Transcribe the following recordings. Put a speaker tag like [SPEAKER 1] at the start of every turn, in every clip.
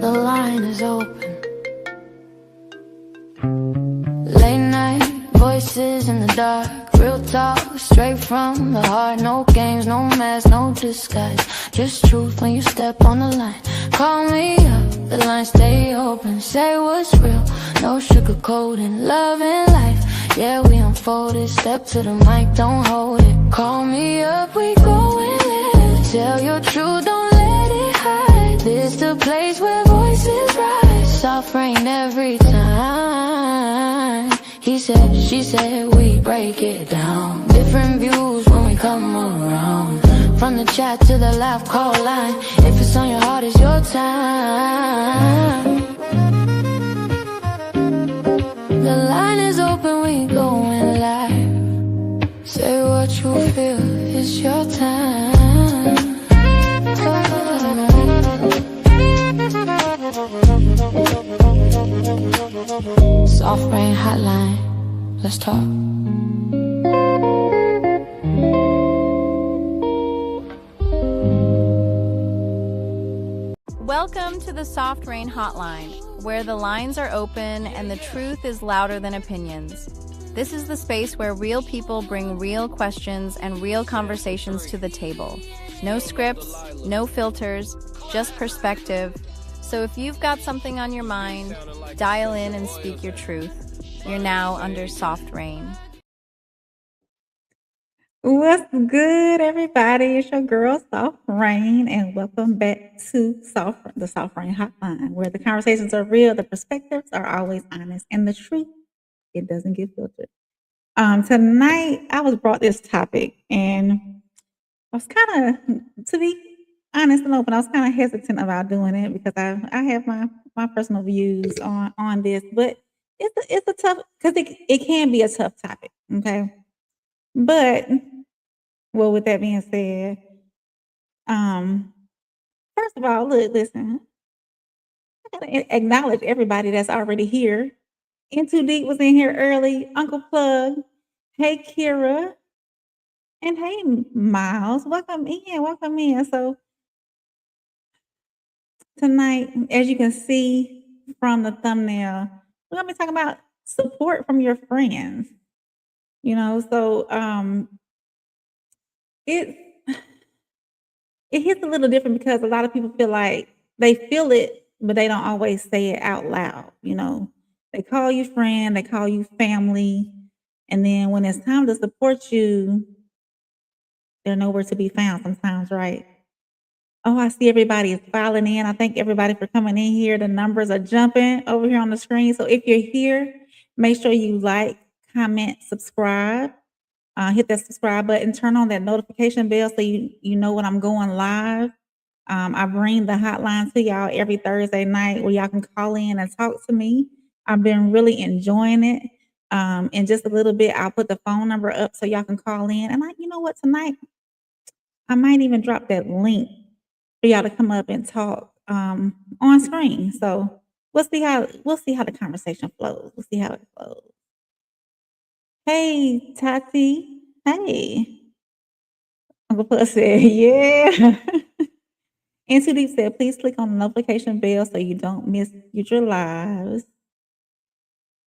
[SPEAKER 1] the line is open. Late night voices in the dark, real talk straight from the heart. No games, no mask, no disguise, just truth when you step on the line. Call me up, the line stay open. Say what's real, no sugarcoating. Love and life, yeah, we unfold it. Step to the mic, don't hold it. Call me up, we going there. Tell your truth, don't let it hide. This the place where voices rise. Soft rain every time. He said, she said, we break it down. Different views when we come around. From the chat to the laugh call line. If it's on your heart, it's your time. The line is open, we going live. Say what you feel, it's your time. Soft Reign Hotline, let's talk.
[SPEAKER 2] Welcome to the Soft Reign Hotline, where the lines are open and the truth is louder than opinions. This is the space where real people bring real questions and real conversations to the table. No scripts, no filters, just perspective. So if you've got something on your mind, dial in and speak your truth. You're now under Soft Reign.
[SPEAKER 3] What's good, everybody? It's your girl, Soft Reign, and welcome back to the Soft Reign Hotline, where the conversations are real, the perspectives are always honest, and the truth, it doesn't get filtered. Tonight, I was brought this topic, and I was kind of, to be honest and open, I was kind of hesitant about doing it because I have my personal views on this, but it's a tough, because it can be a tough topic, okay? But, well, with that being said, first of all, listen, I gotta acknowledge everybody that's already here. In Too Deep was in here early. Uncle Plug, hey Kira, and hey Miles, welcome in. So tonight, as you can see from the thumbnail, we're gonna be talking about support from your friends. You know, so it hits a little different because a lot of people feel like they feel it, but they don't always say it out loud. You know, they call you friend, they call you family, and then when it's time to support you, they're nowhere to be found sometimes, right? Oh, I see everybody is filing in. I thank everybody for coming in here. The numbers are jumping over here on the screen. So if you're here, make sure you like, comment, subscribe. Hit that subscribe button, turn on that notification bell so you know when I'm going live. I bring the hotline to y'all every Thursday night where y'all can call in and talk to me. I've been really enjoying it. In just a little bit, I'll put the phone number up so y'all can call in. And you know what, tonight, I might even drop that link for y'all to come up and talk on screen. So we'll see how the conversation flows. We'll see how it flows. Hey, Tati. Hey. Uncle Plus said, yeah. And Too Deep said, please click on the notification bell so you don't miss future lives.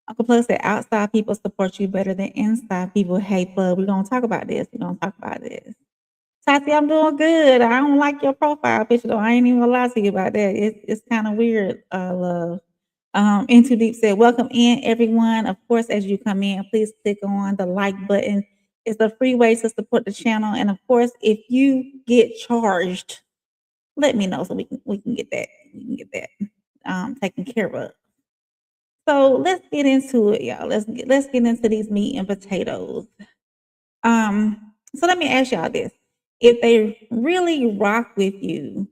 [SPEAKER 3] Uncle Plus said, outside people support you better than inside people. Hey, Plug, we're going to talk about this. Tati, I'm doing good. I don't like your profile picture, though. I ain't even going to lie to you about that. It's kind of weird, love. And Too Deep said, welcome in, everyone. Of course, as you come in, please click on the like button. It's a free way to support the channel. And of course, if you get charged, let me know so we can get that. Taken care of. So let's get into it, y'all. Let's get into these meat and potatoes. So let me ask y'all this. If they really rock with you,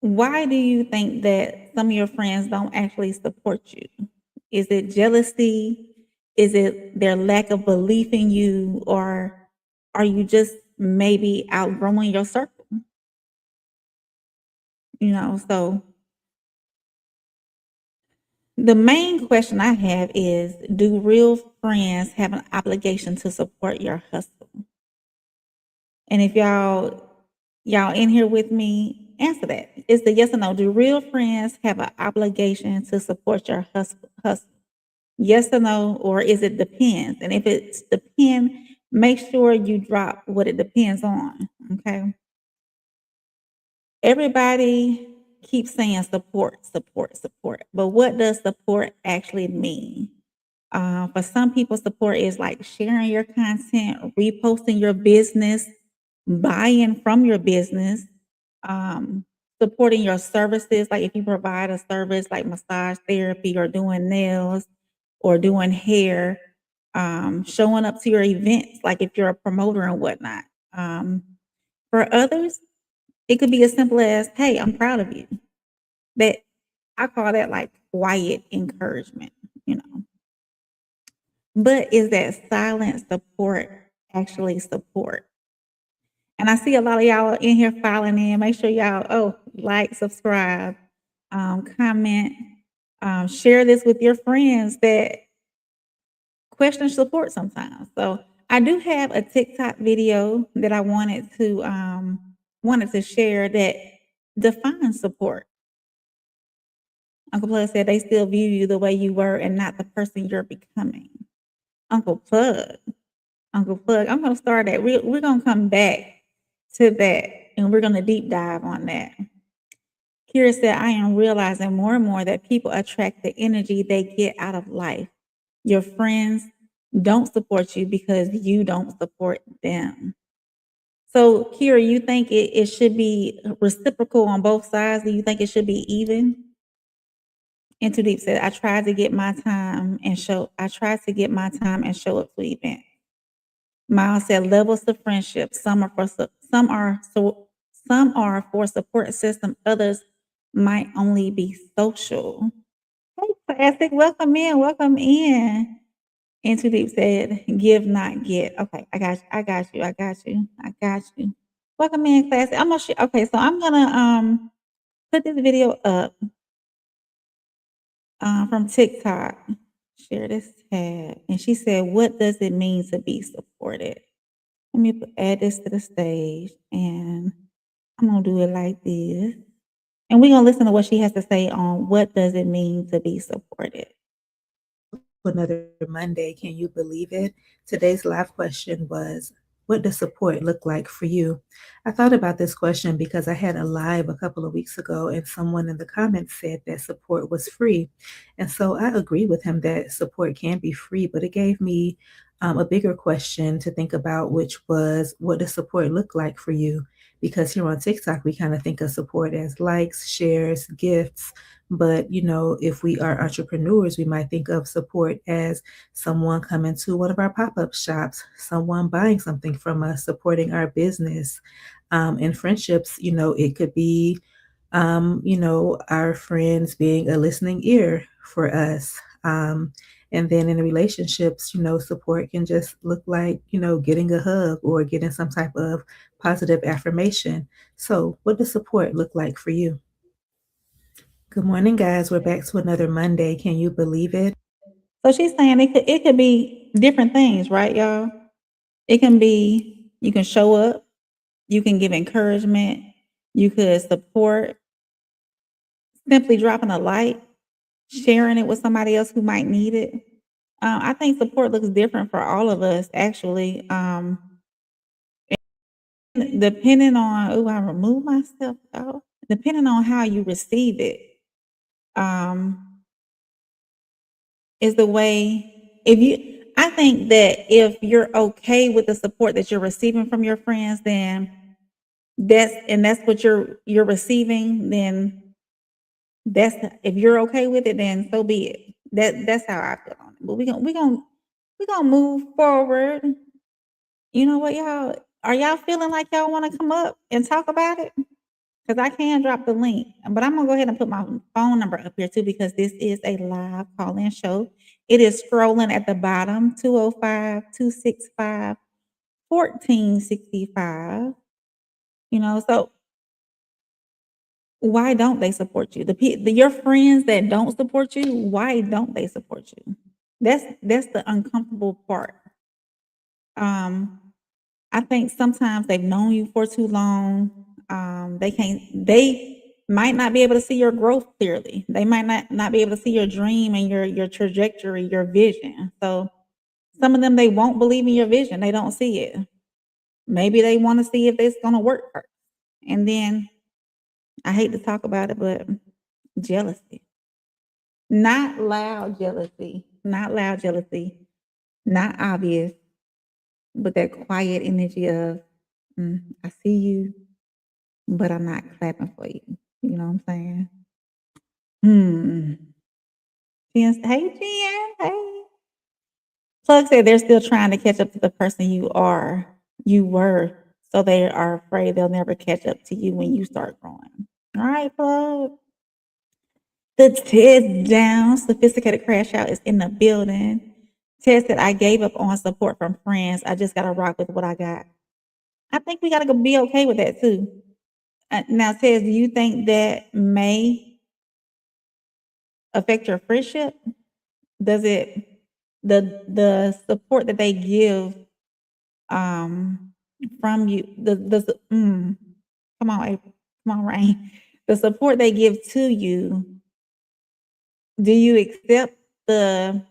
[SPEAKER 3] why do you think that some of your friends don't actually support you? Is it jealousy? Is it their lack of belief in you? Or are you just maybe outgrowing your circle? You know, so the main question I have is, do real friends have an obligation to support your hustle? And if y'all in here with me, answer that. It's the yes or no. Do real friends have an obligation to support your hustle? Yes or no, or is it depends? And if it's depend, make sure you drop what it depends on. Okay. Everybody keeps saying support, support, support. But what does support actually mean? For some people, support is like sharing your content, reposting your business, buying from your business, um, supporting your services. Like if you provide a service like massage therapy or doing nails or doing hair, showing up to your events, like if you're a promoter and whatnot. For others, it could be as simple as, "Hey, I'm proud of you." That I call that like quiet encouragement, you know. But is that silent support actually support? And I see a lot of y'all in here filing in. Make sure y'all, like, subscribe, comment, share this with your friends that question support sometimes. So I do have a TikTok video that I wanted to share that defines support. Uncle Plug said they still view you the way you were and not the person you're becoming. Uncle Plug, Uncle Plug, I'm gonna start that. We're gonna come back to that and we're gonna deep dive on that. Kira said, I am realizing more and more that people attract the energy they get out of life. Your friends don't support you because you don't support them. So, Kira, you think it should be reciprocal on both sides? Do you think it should be even? And Too Deep said, I tried to get my time and show up to events. Miles said levels of friendship. Some are for support system, others might only be social. Hey, classic, welcome in, welcome in. And Too Deep said, give, not get. Okay, I got you. Welcome in, classic. I'm gonna okay, so I'm gonna put this video up from TikTok. Share this tab. And she said, what does it mean to be supported? Let me add this to the stage and I'm gonna do it like this. And we're gonna listen to what she has to say on what does it mean to be supported.
[SPEAKER 4] Another Monday. Can you believe it? Today's live question was, what does support look like for you? I thought about this question because I had a live a couple of weeks ago and someone in the comments said that support was free. And so I agree with him that support can be free, but it gave me a bigger question to think about, which was, what does support look like for you? Because here on TikTok, we kind of think of support as likes, shares, gifts. But, if we are entrepreneurs, we might think of support as someone coming to one of our pop-up shops, someone buying something from us, supporting our business. In friendships, it could be, our friends being a listening ear for us. And then in relationships, support can just look like, getting a hug or getting some type of positive affirmation. So what does support look like for you? Good morning, guys. We're back to another Monday. Can you believe it?
[SPEAKER 3] So she's saying it could be different things, right, y'all? It can be you can show up, you can give encouragement, you could support, simply dropping a like, sharing it with somebody else who might need it. I think support looks different for all of us, actually. Depending on, I remove myself out. Depending on how you receive it, um, is the way. I think that if you're okay with the support that you're receiving from your friends, then that's what you're receiving. Then if you're okay with it, then so be it. That's how I feel on it. But we gonna move forward. You know what, y'all? Are y'all feeling like y'all want to come up and talk about it? Because I can drop the link, but I'm gonna go ahead and put my phone number up here too because this is a live call-in show. It is scrolling at the bottom, 205-265-1465. So why don't they support you? Your friends that don't support you, why don't they support you? That's the uncomfortable part. I think sometimes they've known you for too long. they might not be able to see your growth clearly. They might not be able to see your dream and your trajectory, your vision. So some of them, they won't believe in your vision. They don't see it. Maybe they want to see if it's going to work first. And then I hate to talk about it, but jealousy. Not loud jealousy. Not loud jealousy. Not obvious, but that quiet energy of, I see you, but I'm not clapping for you. You know what I'm saying? Hey, Jen. Hey. Plug said they're still trying to catch up to the person you were. So they are afraid they'll never catch up to you when you start growing. All right, Plug. The Ted down, sophisticated crash out is in the building. Ted said, I gave up on support from friends. I just got to rock with what I got. I think we got to be okay with that too. Now, Ted, do you think that may affect your friendship? Does it, the support that they give from you, come on, April, come on, Rain. The support they give to you, do you accept the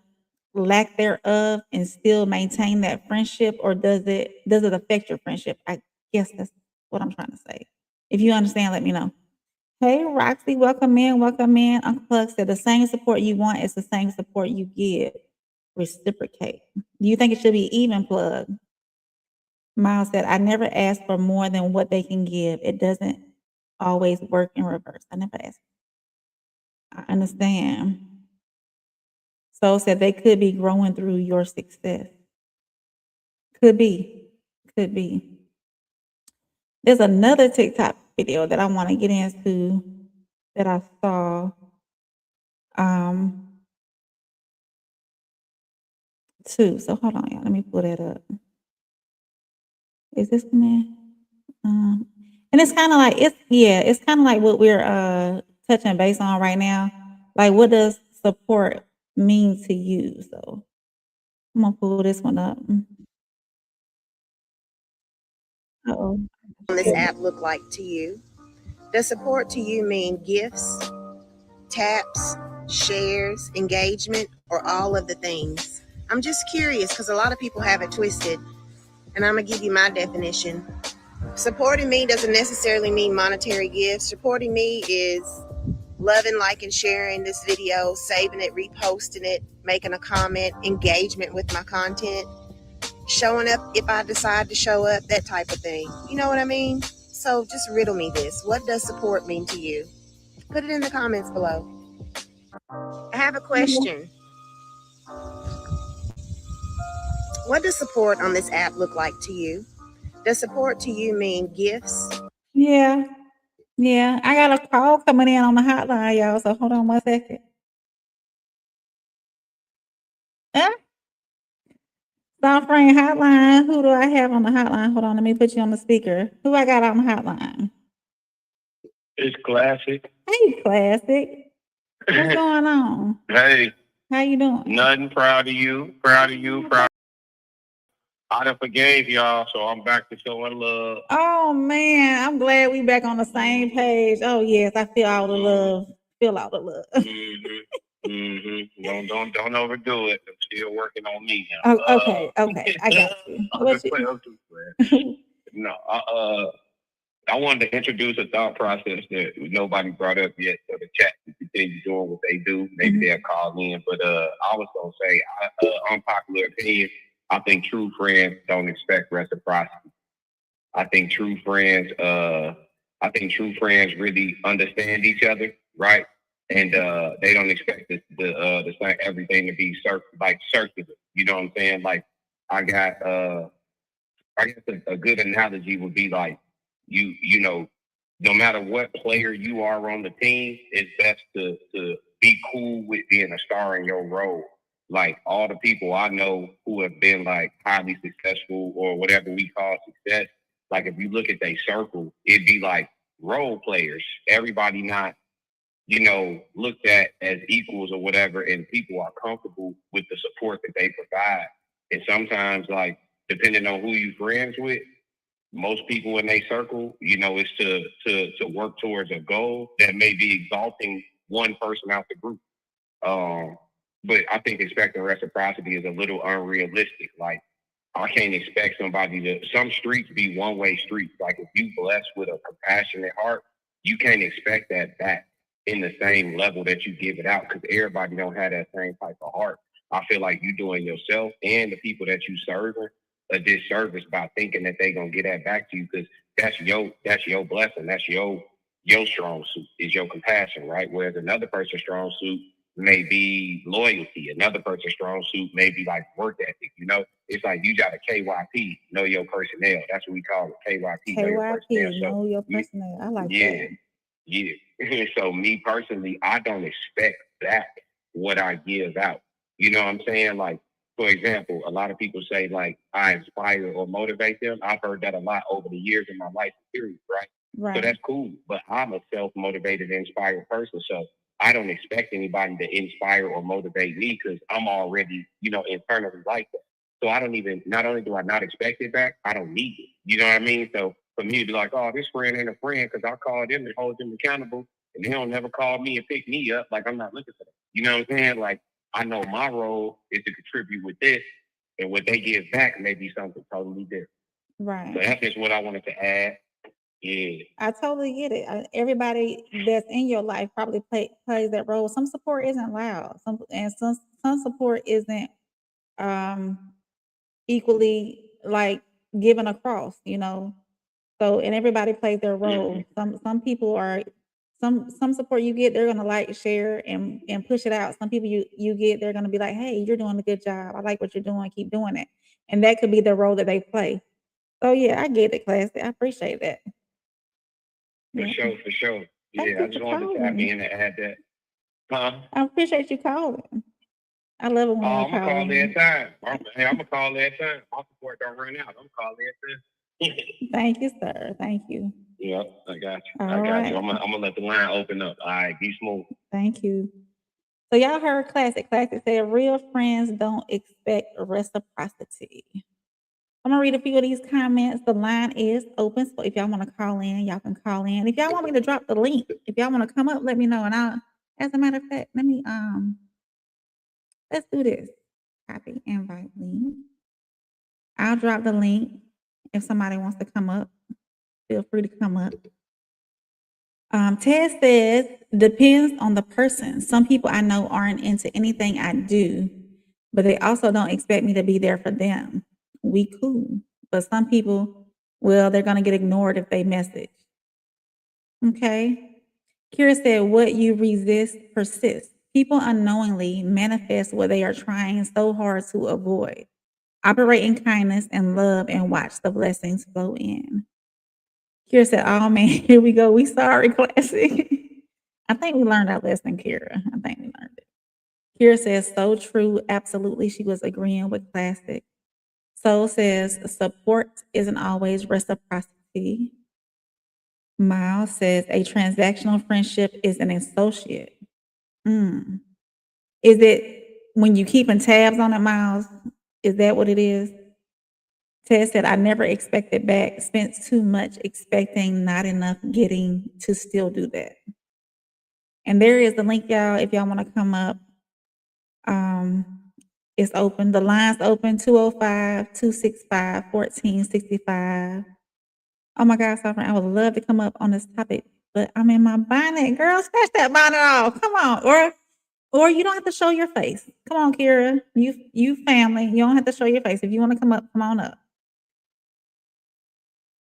[SPEAKER 3] lack thereof and still maintain that friendship, or does it affect your friendship? I guess that's what I'm trying to say. If you understand, let me know. Hey, Roxy, welcome in, welcome in. Uncle Plug said the same support you want is the same support you give. Reciprocate. Do you think it should be even, Plug? Miles said, I never ask for more than what they can give. It doesn't always work in reverse. I never ask. I understand. So said they could be growing through your success. Could be. Could be. There's another TikTok video that I want to get into that I saw. Too. So hold on, y'all. Let me pull that up. Is this the man? And it's kind of like it's kind of like what we're touching base on right now. Like, what does support mean to you? So I'm gonna pull this one up. Uh-oh.
[SPEAKER 5] On this app look like to you? Does support to you mean gifts, taps, shares, engagement, or all of the things? I'm just curious because a lot of people have it twisted, and I'm going to give you my definition. Supporting me doesn't necessarily mean monetary gifts. Supporting me is loving, liking, sharing this video, saving it, reposting it, making a comment, engagement with my content, showing up if I decide to show up, that type of thing. You know what I mean? So just riddle me this. What does support mean to you? Put it in the comments below. I have a question. What does support on this app look like to you? Does support to you mean gifts?
[SPEAKER 3] Yeah. Yeah. I got a call coming in on the hotline, y'all. So hold on one second. Soft Reign Hotline. Who do I have on the hotline? Hold on, let me put you on the speaker. Who I got on the hotline?
[SPEAKER 6] It's Classic.
[SPEAKER 3] Hey, Classic. What's going on?
[SPEAKER 6] Hey.
[SPEAKER 3] How you doing?
[SPEAKER 6] Nothing. Proud of you. Proud of you. Proud. I done forgave y'all, so I'm back to showing love.
[SPEAKER 3] Oh man, I'm glad we back on the same page. Oh yes, I feel all the love. Feel all the love.
[SPEAKER 6] Don't overdo it. I'm still working on me
[SPEAKER 3] now. Oh, okay, I got you. What you?
[SPEAKER 6] No, I wanted to introduce a thought process that nobody brought up yet, so the chat can continue doing what they do. Maybe they'll call in, but I was gonna say, unpopular opinion. I think true friends don't expect reciprocity. I think true friends really understand each other, right? And they don't expect the same everything to be circular. You know what I'm saying? Like, I guess a good analogy would be like, you know, no matter what player you are on the team, it's best to be cool with being a star in your role. Like, all the people I know who have been like highly successful or whatever we call success, like if you look at their circle, it'd be like role players. Everybody not, you know, looked at as equals or whatever, and people are comfortable with the support that they provide. And sometimes, like, depending on who you friends with, most people in their circle, is to work towards a goal that may be exalting one person out the group. Um, but I think expecting reciprocity is a little unrealistic. Like, I can't expect somebody some streets be one way streets. Like, if you blessed with a compassionate heart, you can't expect that back in the same level that you give it out, because everybody don't have that same type of heart. I feel like you doing yourself and the people that you serving a disservice by thinking that they gonna get that back to you, because that's your blessing. That's your strong suit is your compassion, right? Whereas another person's strong suit may be loyalty. Another person's strong suit may be like work ethic. It's like you got a KYP, know your personnel. That's what we call it, KYP, know your personnel.
[SPEAKER 3] KYP, know your personnel. I like
[SPEAKER 6] Yeah,
[SPEAKER 3] that.
[SPEAKER 6] yeah. So me personally, I don't expect back what I give out. You know what I'm saying? Like, for example, a lot of people say like I inspire or motivate them. I've heard that a lot over the years in my life period, right? So
[SPEAKER 3] Right.
[SPEAKER 6] that's cool. But I'm a self-motivated, inspired person. So I don't expect anybody to inspire or motivate me, because I'm already, internally like that. So I don't even, not only do I not expect it back, I don't need it. You know what I mean? So for me to be like, oh, this friend ain't a friend because I call them and hold them accountable, and they don't never call me and pick me up, like I'm not looking for that. You know what I'm saying? Like, I know my role is to contribute with this, and what they give back may be something totally different. So
[SPEAKER 3] Right.
[SPEAKER 6] that's just what I wanted to add. Yeah.
[SPEAKER 3] I totally get it. Everybody that's in your life probably plays that role. Some support isn't loud. Some support isn't um equally like given across, So and everybody plays their role. Some people are some support you get, they're gonna like share and push it out. Some people you get, they're gonna be like, hey, you're doing a good job. I like what you're doing, keep doing it. And that could be the role that they play. So yeah, I get it, Classy. I appreciate that.
[SPEAKER 6] For
[SPEAKER 3] Yeah.
[SPEAKER 6] sure, for sure.
[SPEAKER 3] Thank
[SPEAKER 6] Yeah, I
[SPEAKER 3] you
[SPEAKER 6] just
[SPEAKER 3] for
[SPEAKER 6] wanted to tap
[SPEAKER 3] calling.
[SPEAKER 6] in and add that. Huh?
[SPEAKER 3] I appreciate you calling. I love it when you
[SPEAKER 6] I'm gonna
[SPEAKER 3] call
[SPEAKER 6] call every
[SPEAKER 3] me.
[SPEAKER 6] time. I'm gonna call every time. My support don't run out. I'm calling every time.
[SPEAKER 3] Thank you, sir. Thank you.
[SPEAKER 6] Yep, I got you.
[SPEAKER 3] All
[SPEAKER 6] I got you.
[SPEAKER 3] right.
[SPEAKER 6] I'm gonna let the line open up. All right, be smooth.
[SPEAKER 3] Thank you. So y'all heard Classic. Classic said real friends don't expect reciprocity. I'm gonna read a few of these comments. The line is open. So if y'all want to call in, y'all can call in. If y'all want me to drop the link, if y'all want to come up, let me know. And as a matter of fact, let's do this. Copy invite link. I'll drop the link. If somebody wants to come up, feel free to come up. Ted says, depends on the person. Some people I know aren't into anything I do, but they also don't expect me to be there for them. We cool. But some people, well, they're going to get ignored if they message. Okay. Kira said, what you resist persists. People unknowingly manifest what they are trying so hard to avoid. Operate in kindness and love and watch the blessings flow in. Kira said, oh man, here we go. We sorry, Classic. I think we learned our lesson, Kira. I think we learned it. Kira says, so true. Absolutely. She was agreeing with Classic. Soul says, support isn't always reciprocity. Miles says, a transactional friendship is an associate. Mm. Is it when you keeping tabs on it, Miles? Is that what it is? Ted said, I never expected back. Spent too much expecting, not enough getting to still do that. And there is the link, y'all. If y'all want to come up, it's open. The line's open, 205-265-1465. Oh my God, Sovereign, I would love to come up on this topic, but I'm in my bonnet. Girl, scratch that bonnet off. Come on. Or you don't have to show your face. Come on, Kira. You family. You don't have to show your face. If you want to come up, come on up.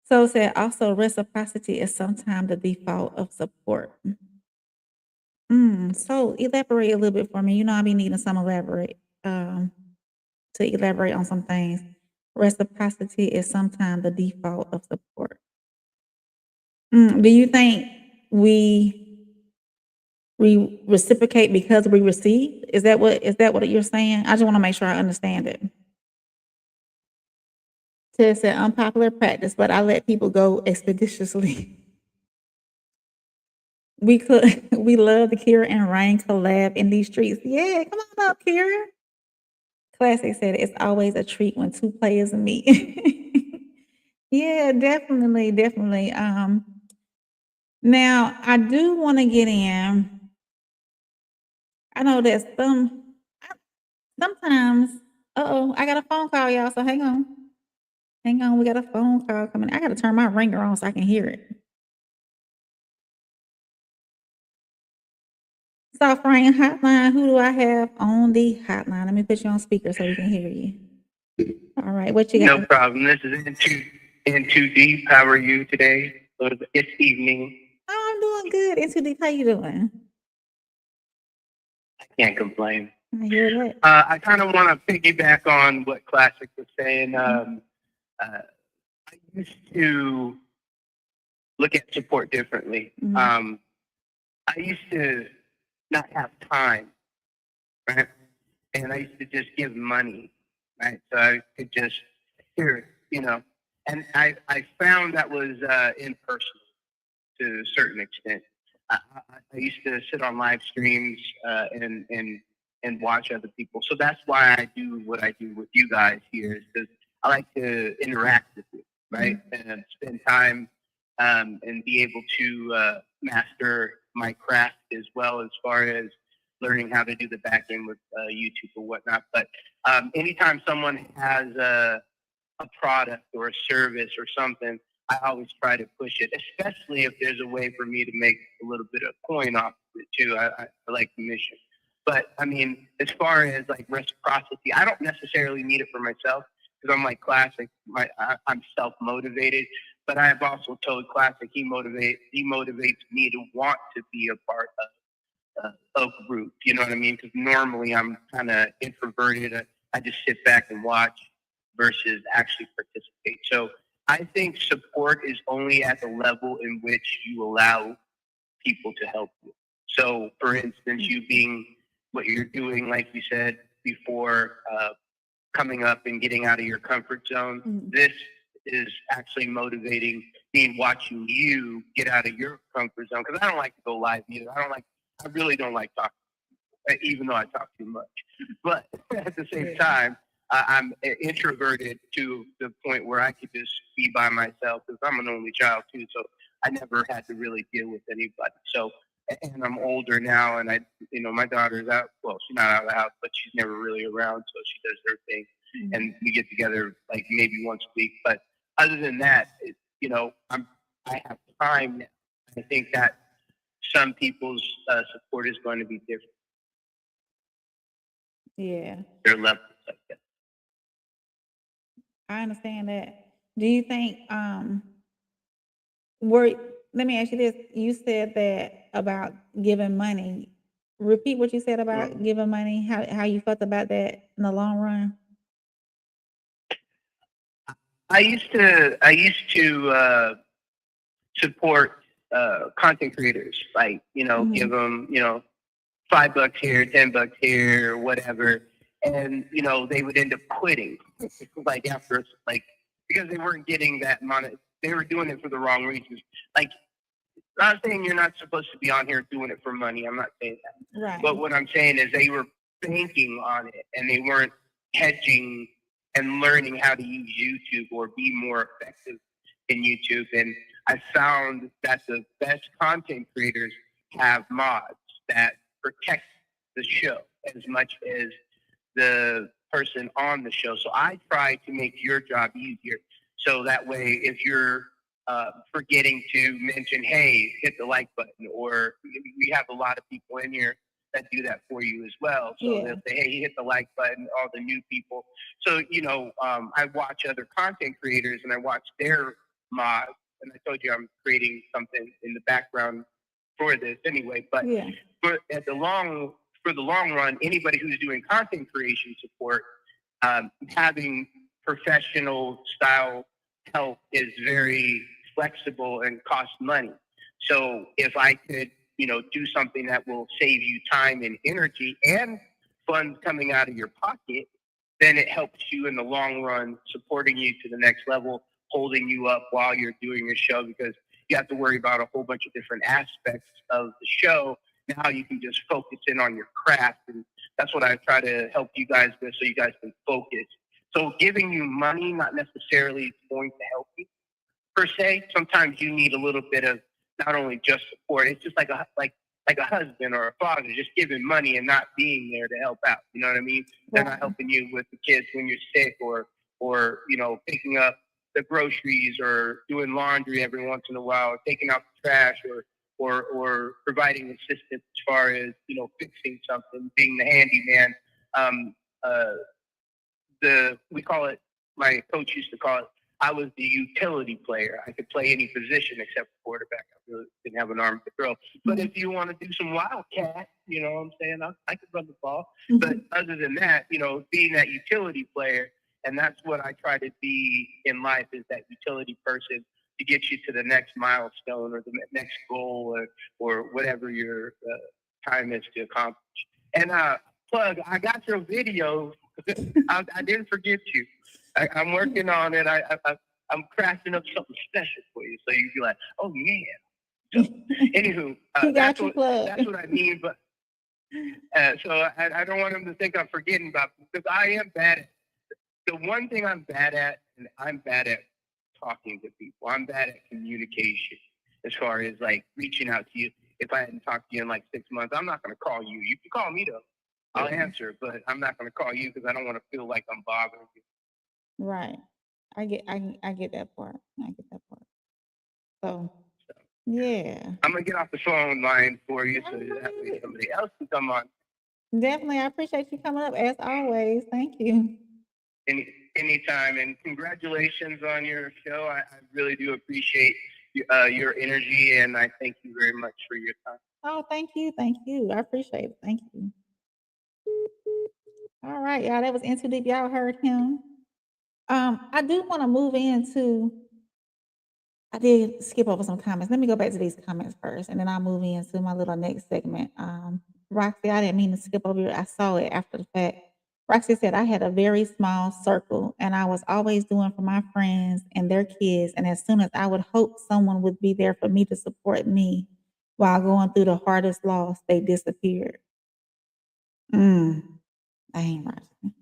[SPEAKER 3] So said also reciprocity is sometimes the default of support. So elaborate a little bit for me. I be needing some to elaborate on some things. Reciprocity is sometimes the default of support. Do you think we reciprocate because we receive? Is that what you're saying? I just want to make sure I understand it. Ted said unpopular practice, but I let people go expeditiously. We love the Kira and Ryan collab in these streets. Yeah, come on up, Kira. Classic said it's always a treat when two players meet. Yeah, definitely, definitely. Now I do want to get in. I know that sometimes. Uh-oh, I got a phone call, y'all. So hang on, hang on. We got a phone call coming. I got to turn my ringer on so I can hear it. Soft Reign Hotline. Who do I have on the hotline? Let me put you on speaker so we can hear you. All right, what you got?
[SPEAKER 7] No problem. This is in too deep. How are you today? It's evening.
[SPEAKER 3] Oh, I'm doing good. Into deep. How you doing?
[SPEAKER 7] I can't complain.
[SPEAKER 3] I hear that.
[SPEAKER 7] I kind of want to piggyback on what Classic was saying. I used to look at support differently.
[SPEAKER 3] Mhm.
[SPEAKER 7] I used to not have time, right? And I used to just give money, right? So I could just here, and I found that was impersonal to a certain extent. I used to sit on live streams and watch other people. So that's why I do what I do with you guys here, is because I like to interact with you, right? And spend time and be able to master my craft as well, as far as learning how to do the back end with YouTube or whatnot. But anytime someone has a product or a service or something, I always try to push it, especially if there's a way for me to make a little bit of coin off of it too. I like commission. But I mean, as far as like reciprocity, I don't necessarily need it for myself because I'm like Classic. I'm self motivated, but I have also told Classic he motivates me to want to be a part of group. You know what I mean? Because normally I'm kind of introverted. I just sit back and watch versus actually participate. So I think support is only at the level in which you allow people to help you. So, for instance, you being what you're doing, like you said before, coming up and getting out of your comfort zone, this is actually motivating me, watching you get out of your comfort zone. Because I don't like to go live either. I really don't like talking, even though I talk too much. But at the same time, I'm introverted to the point where I could just be by myself because I'm an only child too. So I never had to really deal with anybody. So, and I'm older now, and my daughter's out. Well, she's not out of the house, but she's never really around, so she does her thing, and we get together like maybe once a week. But other than that, I have time now. I think that some people's support is going to be different.
[SPEAKER 3] Yeah,
[SPEAKER 7] Their levels, I guess.
[SPEAKER 3] I understand that. Do you think were let me ask you this. You said that about giving money. Repeat what you said about giving money, how you felt about that in the long run.
[SPEAKER 7] I used to support content creators, like give them $5 here, $10 here, whatever, and they would end up quitting, like after because they weren't getting that money. They were doing it for the wrong reasons. Like, I'm not saying you're not supposed to be on here doing it for money. I'm not saying that.
[SPEAKER 3] Right.
[SPEAKER 7] But what I'm saying is they were banking on it and they weren't hedging and learning how to use YouTube or be more effective in YouTube. And I found that the best content creators have mods that protect the show as much as the person on the show. So I try to make your job easier. So that way, if you're forgetting to mention, hey, hit the like button, or we have a lot of people in here that do that for you as well. So they'll say, hey, hit the like button, all the new people. So, I watch other content creators and I watch their mods. And I told you I'm creating something in the background for this anyway. But for the long run, anybody who's doing content creation support, having professional style help is very flexible and costs money. So if I could, do something that will save you time and energy and funds coming out of your pocket, then it helps you in the long run, supporting you to the next level, holding you up while you're doing your show, because you have to worry about a whole bunch of different aspects of the show. Now you can just focus in on your craft. And that's what I try to help you guys with, so you guys can focus. So giving you money not necessarily is going to help you. per se. Sometimes you need a little bit of not only just support. It's just like a husband or a father just giving money and not being there to help out. You know what I mean? They're not helping you with the kids when you're sick, or picking up the groceries, or doing laundry every once in a while, or taking out the trash, or providing assistance as far as fixing something, being the handyman. Um, uh, we call it. My coach used to call it. I was the utility player. I could play any position except quarterback. I really didn't have an arm to throw. But if you want to do some wildcat, you know what I'm saying, I could run the ball.
[SPEAKER 3] Mhm.
[SPEAKER 7] But other than that, being that utility player, and that's what I try to be in life, is that utility person to get you to the next milestone or the next goal, or whatever your time is to accomplish. And plug, I got your video. I didn't forget you. I'm working on it. I'm crafting up something special for you, so you'd be like, "Oh yeah." So, anywho, that's what I mean. But so I don't want them to think I'm forgetting about them, because I am bad at the one thing I'm bad at, and I'm bad at talking to people. I'm bad at communication, as far as like reaching out to you. If I hadn't talked to you in like 6 months, I'm not going to call you. You can call me though. I'll answer, but I'm not going to call you because I don't want to feel like I'm bothering you.
[SPEAKER 3] Right. I get that part. I get that part. So yeah.
[SPEAKER 7] I'm going to get off the phone line for you, so that way somebody else can come on.
[SPEAKER 3] Definitely. I appreciate you coming up as always. Thank you.
[SPEAKER 7] Anytime, and congratulations on your show. I really do appreciate your energy, and I thank you very much for your time.
[SPEAKER 3] Oh, thank you. Thank you. I appreciate it. Thank you. All right, y'all. That was In Too Deep. Y'all heard him. I do want to move into. I did skip over some comments. Let me go back to these comments first, and then I'll move into my little next segment. Roxy, I didn't mean to skip over. I saw it after the fact. Roxy said, I had a very small circle, and I was always doing for my friends and their kids. And as soon as I would hope someone would be there for me to support me while going through the hardest loss, they disappeared. I ain't Roxy.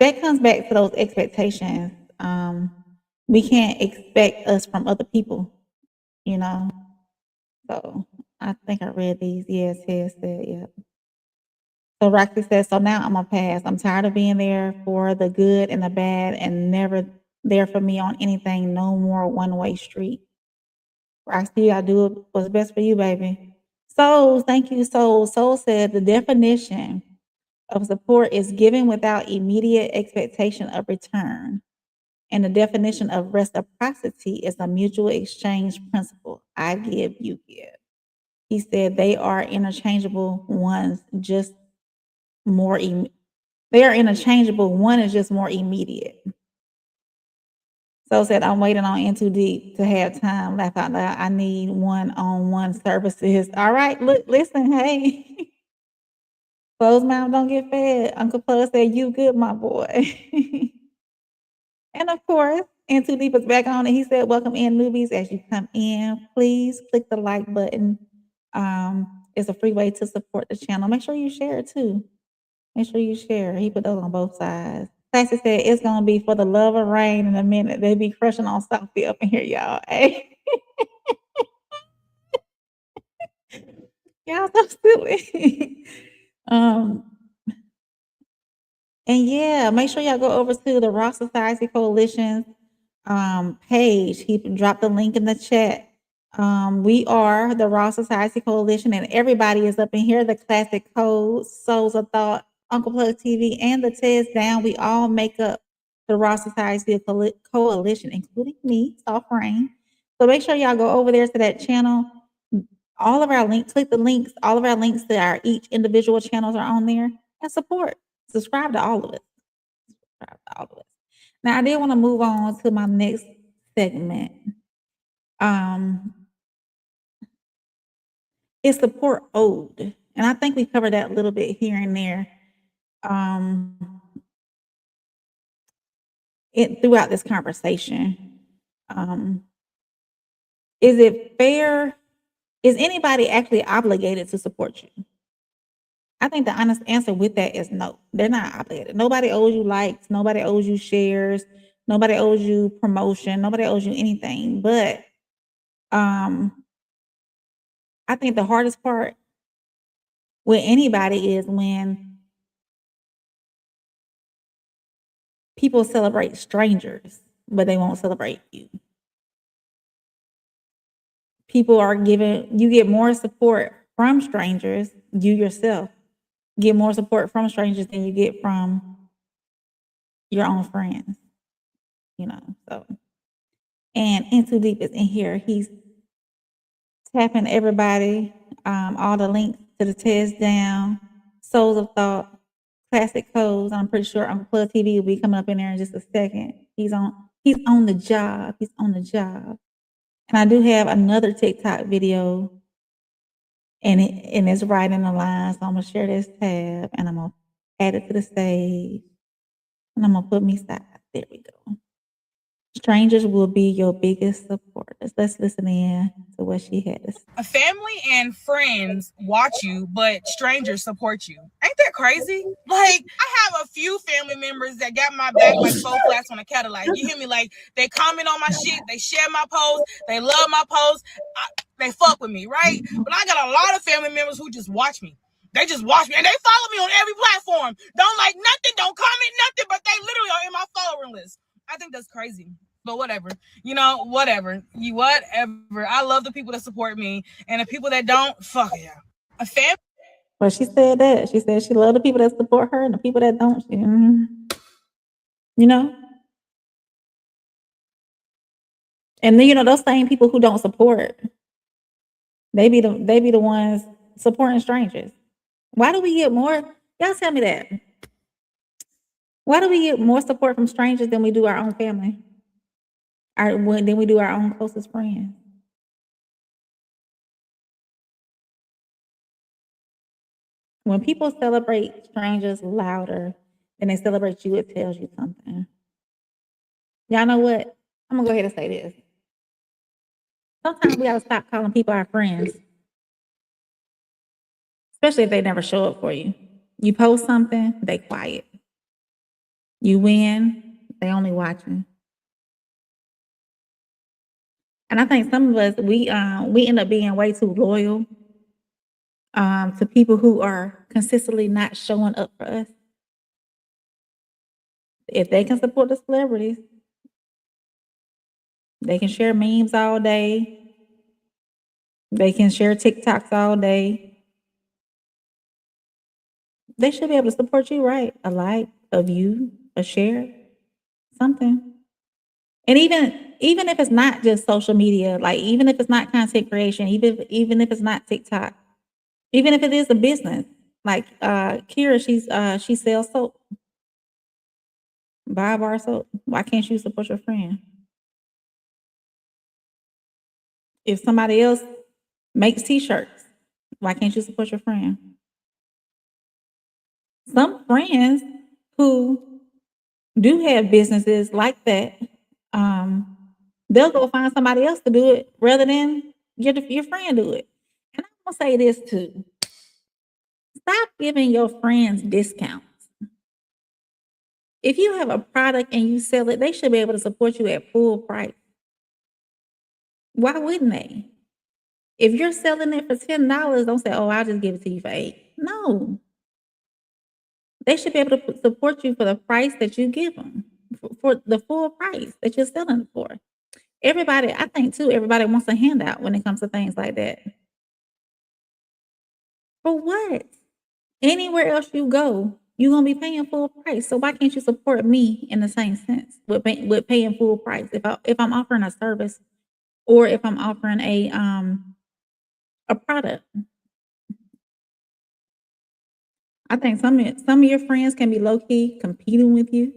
[SPEAKER 3] That comes back to those expectations. We can't expect us from other people, you know. So I think I read these. Yes, yes, yeah. So Roxy says, so now I'm gonna pass. I'm tired of being there for the good and the bad and never there for me on anything. No more one-way street. Roxy, I do what's best for you, baby. Soul, thank you, Soul. Soul said the definition of support is giving without immediate expectation of return. And the definition of reciprocity is a mutual exchange principle. I give, you give. He said they are interchangeable ones, just more. They are interchangeable. One is just more immediate. So said I'm waiting on In Too Deep to have time. Laugh out loud. I need one-on-one services. All right, look, listen, hey. Closed mouth don't get fed. Uncle Plug said, you good, my boy. And of course, In Too Deep is back on it. He said, welcome in, newbies. As you come in, please click the like button. It's a free way to support the channel. Make sure you share it too. Make sure you share. He put those on both sides. Classy said, it's going to be for the love of rain in a minute. They be crushing on Southfield up in here, y'all. Hey. Y'all so silly. And yeah, make sure y'all go over to the Rock Society Coalition page. He dropped the link in the chat. We are the Raw Society Coalition, and everybody is up in here. The Classic Codes, Souls of Thought, Uncle Plug TV, and the Tez Down. We all make up the Raw Society Coalition, including me, Soft Reign. So make sure y'all go over there to that channel. All of our links, click the links. All of our links to our each individual channels are on there. And support. Subscribe to all of it. Subscribe to all of it. Now, I did want to move on to my next segment. Is support owed? And I think we covered that a little bit here and there. Throughout this conversation. Is it fair? Is anybody actually obligated to support you? I think the honest answer with that is no. They're not obligated. Nobody owes you likes. Nobody owes you shares. Nobody owes you promotion. Nobody owes you anything. But um, I think the hardest part with anybody is when people celebrate strangers, but they won't celebrate you. People are giving, you get more support from strangers, you yourself get more support from strangers than you get from your own friends, you know. So, and In Too Deep is in here. He's tapping everybody, all the links to the test down, Souls of Thought, Classic Codes. I'm pretty sure Uncle Plug TV will be coming up in there in just a second. He's on the job. He's on the job. And I do have another TikTok video, and it's right in the line. So I'm gonna share this tab and I'm gonna add it to the stage. And I'm gonna put me side. There we go. Strangers will be your biggest supporters. Let's listen in to what she had to say.
[SPEAKER 8] A family and friends watch you, but strangers support you. Ain't that crazy? Like, I have a few family members that got my back like 4 flats on a Cadillac. You hear me? Like, they comment on my shit, they share my posts, they love my posts, they fuck with me, right? But I got a lot of family members who just watch me. They just watch me and they follow me on every platform. Don't like nothing, don't comment nothing, but they literally are in my following list. I think that's crazy. But whatever, you know, whatever. I love the people that support me, and the people that don't, fuck yeah. A family.
[SPEAKER 3] Well, she said that. She said she loved the people that support her, and the people that don't, you know. And then, you know, those same people who don't support, they be the ones supporting strangers. Why do we get more? Y'all tell me that. Why do we get more support from strangers than we do our own family? Than we do our own closest friends? When people celebrate strangers louder than they celebrate you, it tells you something. Y'all know what? I'm gonna go ahead and say this. Sometimes we gotta stop calling people our friends, especially if they never show up for you. You post something, they quiet. You win, they only watching. And I think some of us, we end up being way too loyal to people who are consistently not showing up for us. If they can support the celebrities, they can share memes all day. They can share TikToks all day. They should be able to support you, right? A like, a view, a share, something. And even if it's not just social media, like even if it's not content creation, even if it's not TikTok, even if it is a business, like Kira, she sells soap. Buy a bar of soap. Why can't you support your friend? If somebody else makes t-shirts, why can't you support your friend? Some friends who do have businesses like that, they'll go find somebody else to do it rather than your friend do it. And I'm gonna say this too. Stop giving your friends discounts. If you have a product and you sell it, they should be able to support you at full price. Why wouldn't they? If you're selling it for $10, don't say, "Oh, I'll just give it to you for $8." No. They should be able to support you for the price that you give them, for the full price that you're selling it for. Everybody, I think too, everybody wants a handout when it comes to things like that. For what? Anywhere else you go, you're gonna be paying full price. So why can't you support me in the same sense with paying full price? If I'm offering a service or if I'm offering a product. I think some of your friends can be low key competing with you.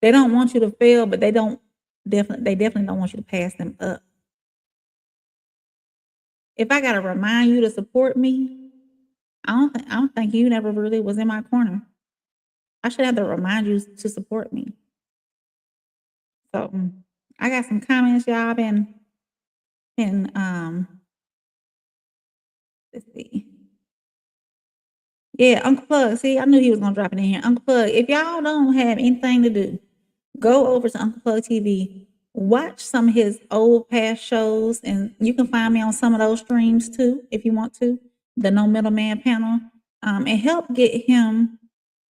[SPEAKER 3] They don't want you to fail, but they definitely don't want you to pass them up. If I gotta remind you to support me, I don't think you never really was in my corner. I should have to remind you to support me. So I got some comments, y'all. Let's see. Yeah, Uncle Plug. See, I knew he was gonna drop it in here. Uncle Plug, if y'all don't have anything to do, go over to Uncle Plug TV, watch some of his old past shows, and you can find me on some of those streams too, if you want to. The No Middleman panel, and help get him.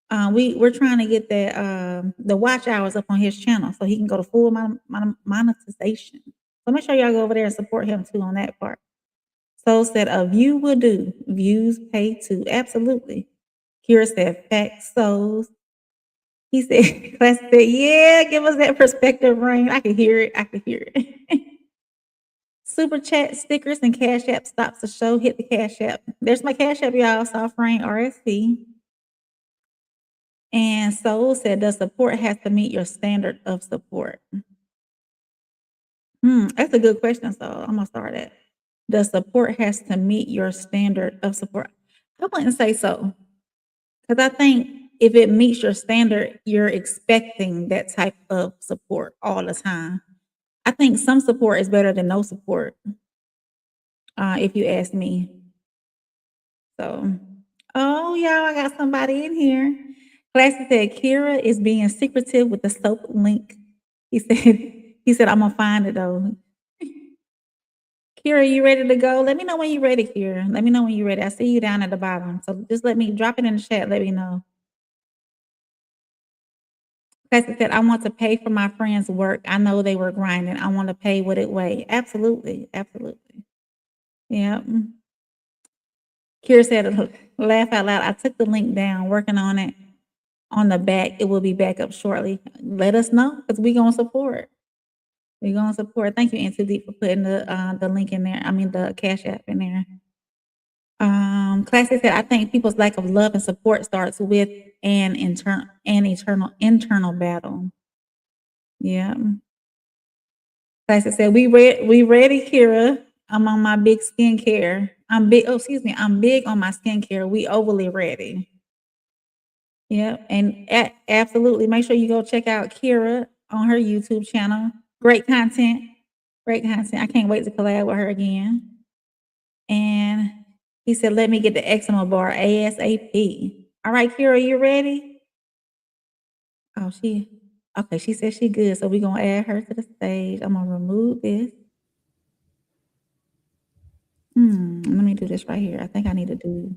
[SPEAKER 3] We're trying to get the watch hours up on his channel so he can go to full monetization. So make sure y'all go over there and support him too on that part. So said a view will do. Views pay too. Absolutely. Kira said facts souls. He said, Class said, yeah, give us that perspective ring. I can hear it. I can hear it. Super chat stickers and Cash App stops the show. Hit the Cash App. There's my Cash App, y'all. Soft Reign RSC. And Soul said, the support has to meet your standard of support. That's a good question, so I'm gonna start at. The support has to meet your standard of support. I wouldn't say so. Because I think if it meets your standard, you're expecting that type of support all the time. I think some support is better than no support, if you ask me. So, oh, y'all, I got somebody in here. Classy said, Kira is being secretive with the soap link. He said, I'm gonna find it though. Kira, you ready to go? Let me know when you're ready, Kira. Let me know when you're ready. I see you down at the bottom. So just let me drop it in the chat. Let me know. Classy said, I want to pay for my friends' work. I know they were grinding. I want to pay what it weigh. Absolutely. Absolutely. Yeah. Kira said, laugh out loud. I took the link down, working on it on the back. It will be back up shortly. Let us know because we're going to support. We're going to support. Thank you, Entity, for putting the link in there. I mean, the Cash App in there. Classy said, I think people's lack of love and support starts with an internal battle. Yeah. Classy said, we ready, Kira. I'm on my big skincare. I'm big on my skincare. We overly ready. Yeah, and absolutely make sure you go check out Kira on her YouTube channel. Great content. Great content. I can't wait to collab with her again. And he said, let me get the eczema bar ASAP. All right, Kira, you ready? Oh, she said she good. So we're gonna add her to the stage. I'm gonna remove this. Let me do this right here. I think I need to do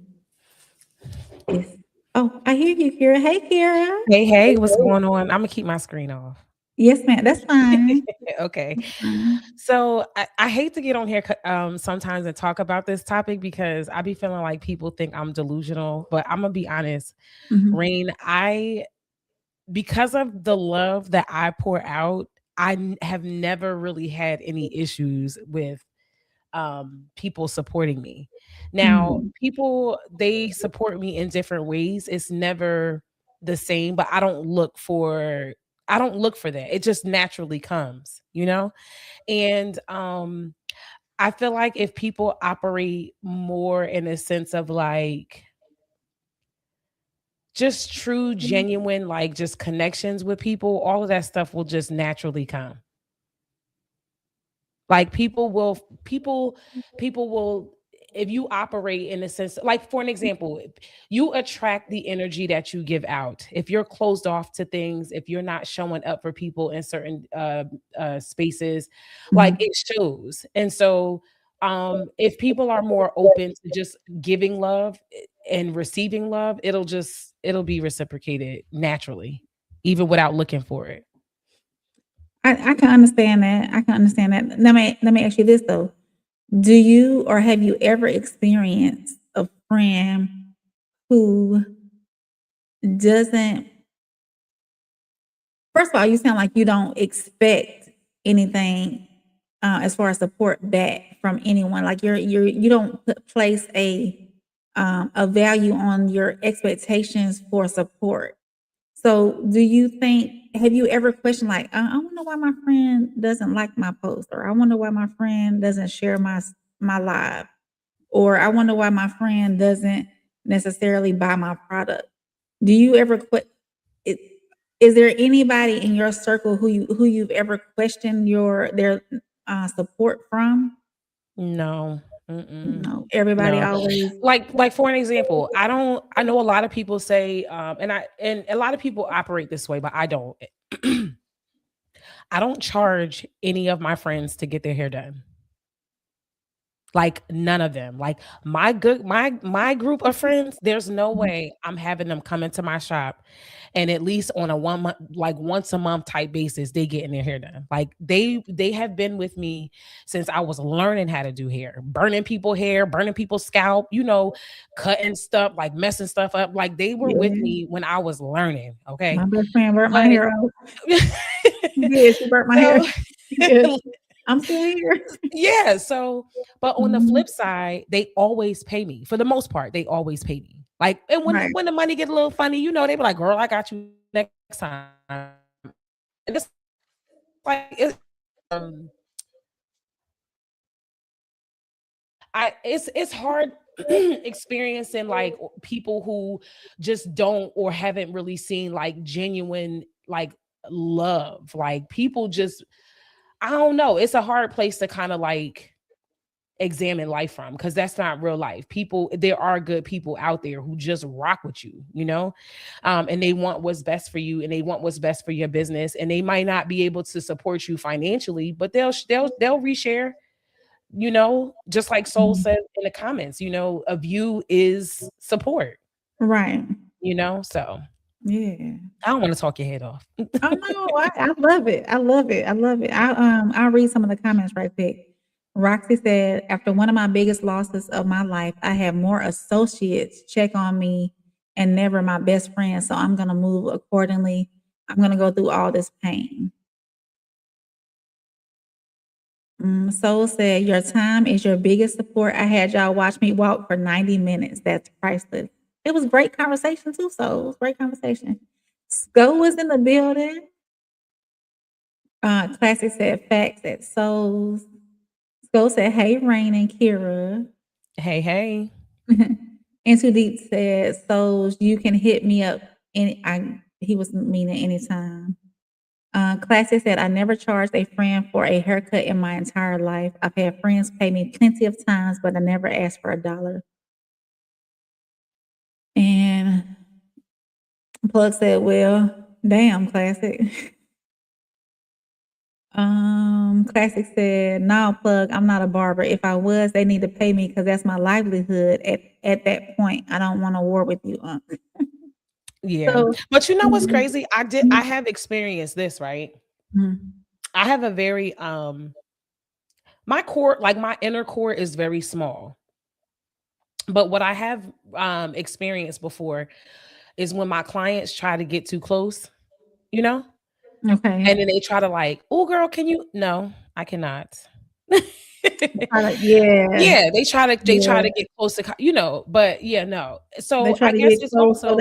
[SPEAKER 3] this. Oh, I hear you, Kira. Hey, Kira.
[SPEAKER 9] Hey, what's going on? I'm gonna keep my screen off.
[SPEAKER 3] Yes, ma'am. That's fine.
[SPEAKER 9] Okay.
[SPEAKER 3] That's fine.
[SPEAKER 9] So I hate to get on here sometimes and talk about this topic because I be feeling like people think I'm delusional, but I'm gonna be honest. Rain, because of the love that I pour out, I have never really had any issues with people supporting me. Now, people, they support me in different ways. It's never the same, but I don't look for that. It just naturally comes, you know? And I feel like if people operate more in a sense of like just true, genuine, like just connections with people, all of that stuff will just naturally come. Like people will, if you operate in a sense, like for an example, you attract the energy that you give out. If you're closed off to things, if you're not showing up for people in certain spaces, like it shows. And so if people are more open to just giving love and receiving love, it'll be reciprocated naturally, even without looking for it.
[SPEAKER 3] I can understand that. I can understand that. Let me ask you this though. Do you or have you ever experienced a friend who doesn't first of all, you sound like you don't expect anything as far as support back from anyone. Like you don't place a value on your expectations for support. So do you think, have you ever questioned like, I wonder why my friend doesn't like my post, or I wonder why my friend doesn't share my live, or I wonder why my friend doesn't necessarily buy my product? Do you ever is there anybody in your circle who you've ever questioned their support from?
[SPEAKER 9] No,
[SPEAKER 3] No, everybody
[SPEAKER 9] No.
[SPEAKER 3] always.
[SPEAKER 9] Like for an example, I know a lot of people say, and a lot of people operate this way, but I don't. I don't charge any of my friends to get their hair done. Like none of them. Like my group of friends, there's no way I'm having them come into my shop and at least on a 1 month, like once a month type basis, they getting their hair done. Like they have been with me since I was learning how to do hair, burning people hair, burning people's scalp, cutting stuff, like messing stuff up. Like they were with
[SPEAKER 3] Yeah,
[SPEAKER 9] me when I was learning. Okay.
[SPEAKER 3] my best friend burnt my
[SPEAKER 9] But
[SPEAKER 3] hair out. She did. She burnt my hair.
[SPEAKER 9] so
[SPEAKER 3] Yes, I'm still here.
[SPEAKER 9] yeah, so but on the
[SPEAKER 3] Mhm.
[SPEAKER 9] flip side, they always pay me. For the most part, they always pay me. Like, and
[SPEAKER 3] Right.
[SPEAKER 9] when the money get a little funny, they be like, "Girl, I got you next time." And it's like um it's hard experiencing like people who just don't or haven't really seen like genuine like love. Like people just I don't know. It's a hard place to kind of like examine life from because that's not real life. There are good people out there who just rock with you, and they want what's best for you and they want what's best for your business, and they might not be able to support you financially, but they'll reshare, just like Soul
[SPEAKER 3] Mhm.
[SPEAKER 9] said in the comments, a view is support,
[SPEAKER 3] Right.
[SPEAKER 9] so
[SPEAKER 3] Yeah.
[SPEAKER 9] I don't want to talk your head off.
[SPEAKER 3] Oh no, I love it. I love it. I love it. I'll read some of the comments right quick. Roxy said, after one of my biggest losses of my life, I had more associates check on me and never my best friend. So I'm gonna move accordingly. I'm gonna go through all this pain. Soul said, your time is your biggest support. I had y'all watch me walk for 90 minutes. That's priceless. It was great conversation too, Soul. It was great conversation. Sko was in the building. Classic said facts at Souls. Sko said, hey, Rain and Kira.
[SPEAKER 9] Hey.
[SPEAKER 3] And Too Deep said, Souls, you can hit me up. He was meaning anytime. Classic said, I never charged a friend for a haircut in my entire life. I've had friends pay me plenty of times, but I never asked for $1. And Plug said, well, damn, Classic. Classic said, no, Plug, I'm not a barber. If I was, they need to pay me because that's my livelihood at that point. I don't want to war with you,
[SPEAKER 9] Yeah.
[SPEAKER 3] So,
[SPEAKER 9] But you know what's
[SPEAKER 3] mhm,
[SPEAKER 9] crazy? I have experienced this, right?
[SPEAKER 3] mhm,
[SPEAKER 9] I have a very my core, like my inner core is very small. But what I have experienced before is when my clients try to get too close, you know?
[SPEAKER 3] okay.
[SPEAKER 9] And then they try to like, "Oh girl, can you?" No, I cannot.
[SPEAKER 3] Yeah,
[SPEAKER 9] Yeah, they try
[SPEAKER 3] yeah.
[SPEAKER 9] to get close to, but yeah, no.
[SPEAKER 3] They
[SPEAKER 9] So
[SPEAKER 3] try
[SPEAKER 9] I
[SPEAKER 3] to
[SPEAKER 9] guess
[SPEAKER 3] get
[SPEAKER 9] it's
[SPEAKER 3] close
[SPEAKER 9] also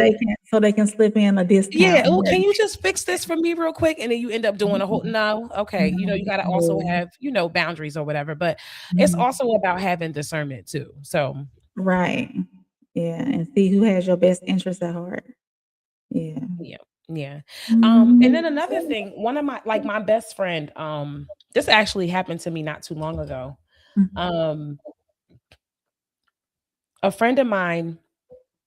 [SPEAKER 3] so they can slip in a
[SPEAKER 9] yeah,
[SPEAKER 3] discount.
[SPEAKER 9] oh, can you just fix this for me real quick? And then you end up doing a whole no, okay. You gotta also
[SPEAKER 3] Yeah.
[SPEAKER 9] have, boundaries or whatever. But it's
[SPEAKER 3] Mhm.
[SPEAKER 9] also about having discernment too. So
[SPEAKER 3] Right. Yeah, and see who has your best interest at heart. Yeah.
[SPEAKER 9] yeah, yeah. And then
[SPEAKER 3] Mhm.
[SPEAKER 9] another thing, one of my best friend, this actually happened to me not too long ago.
[SPEAKER 3] Mhm.
[SPEAKER 9] Um, a friend of mine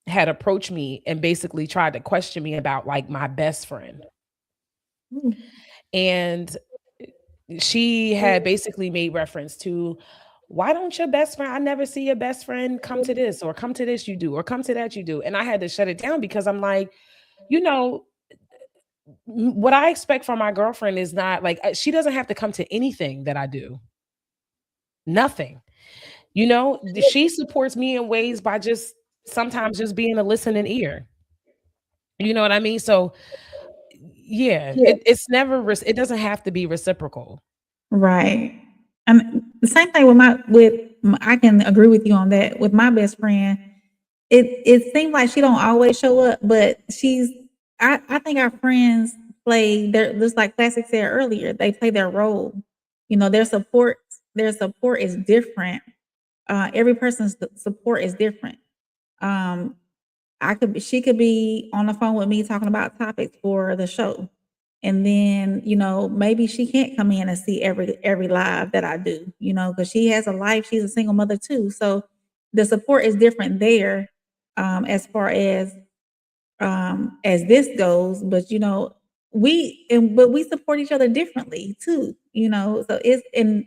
[SPEAKER 9] had approached me and basically tried to question me about like my best friend.
[SPEAKER 3] Ooh.
[SPEAKER 9] And she had basically made reference to, why don't your best friend, I never see your best friend come to this or come to this you do or come to that you do. And I had to shut it down because I'm like, you know, what I expect from my girlfriend is not like she doesn't have to come to anything that I do. Nothing. She supports me in ways by just sometimes just being a listening ear. You know what I mean? So yeah,
[SPEAKER 3] Yeah.
[SPEAKER 9] it's never it doesn't have to be reciprocal.
[SPEAKER 3] Right. And the same thing I can agree with you on that. With my best friend, it seems like she don't always show up, but I think our friends play their just like Classic said earlier, they play their role. Their support is different. Every person's support is different. Um, she could be on the phone with me talking about topics for the show. And then, maybe she can't come in and see every live that I do, because she has a life. She's a single mother too. So the support is different there, as far as this goes. But we support each other differently too, so it's in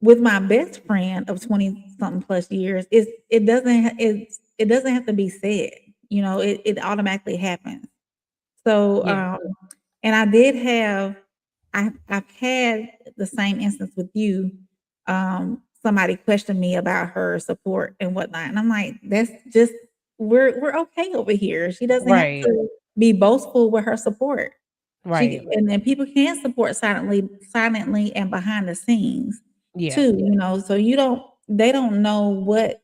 [SPEAKER 3] with my best friend of 20 something plus years, it doesn't have to be said, it automatically happens. So,
[SPEAKER 9] Yeah.
[SPEAKER 3] and I did have, I've had the same instance with you. Somebody questioned me about her support and whatnot, and I'm like, that's just we're okay over here. She doesn't have
[SPEAKER 9] Right.
[SPEAKER 3] to be boastful with her support.
[SPEAKER 9] Right.
[SPEAKER 3] And then people can support silently and behind the scenes
[SPEAKER 9] Yeah.
[SPEAKER 3] too, so they don't know what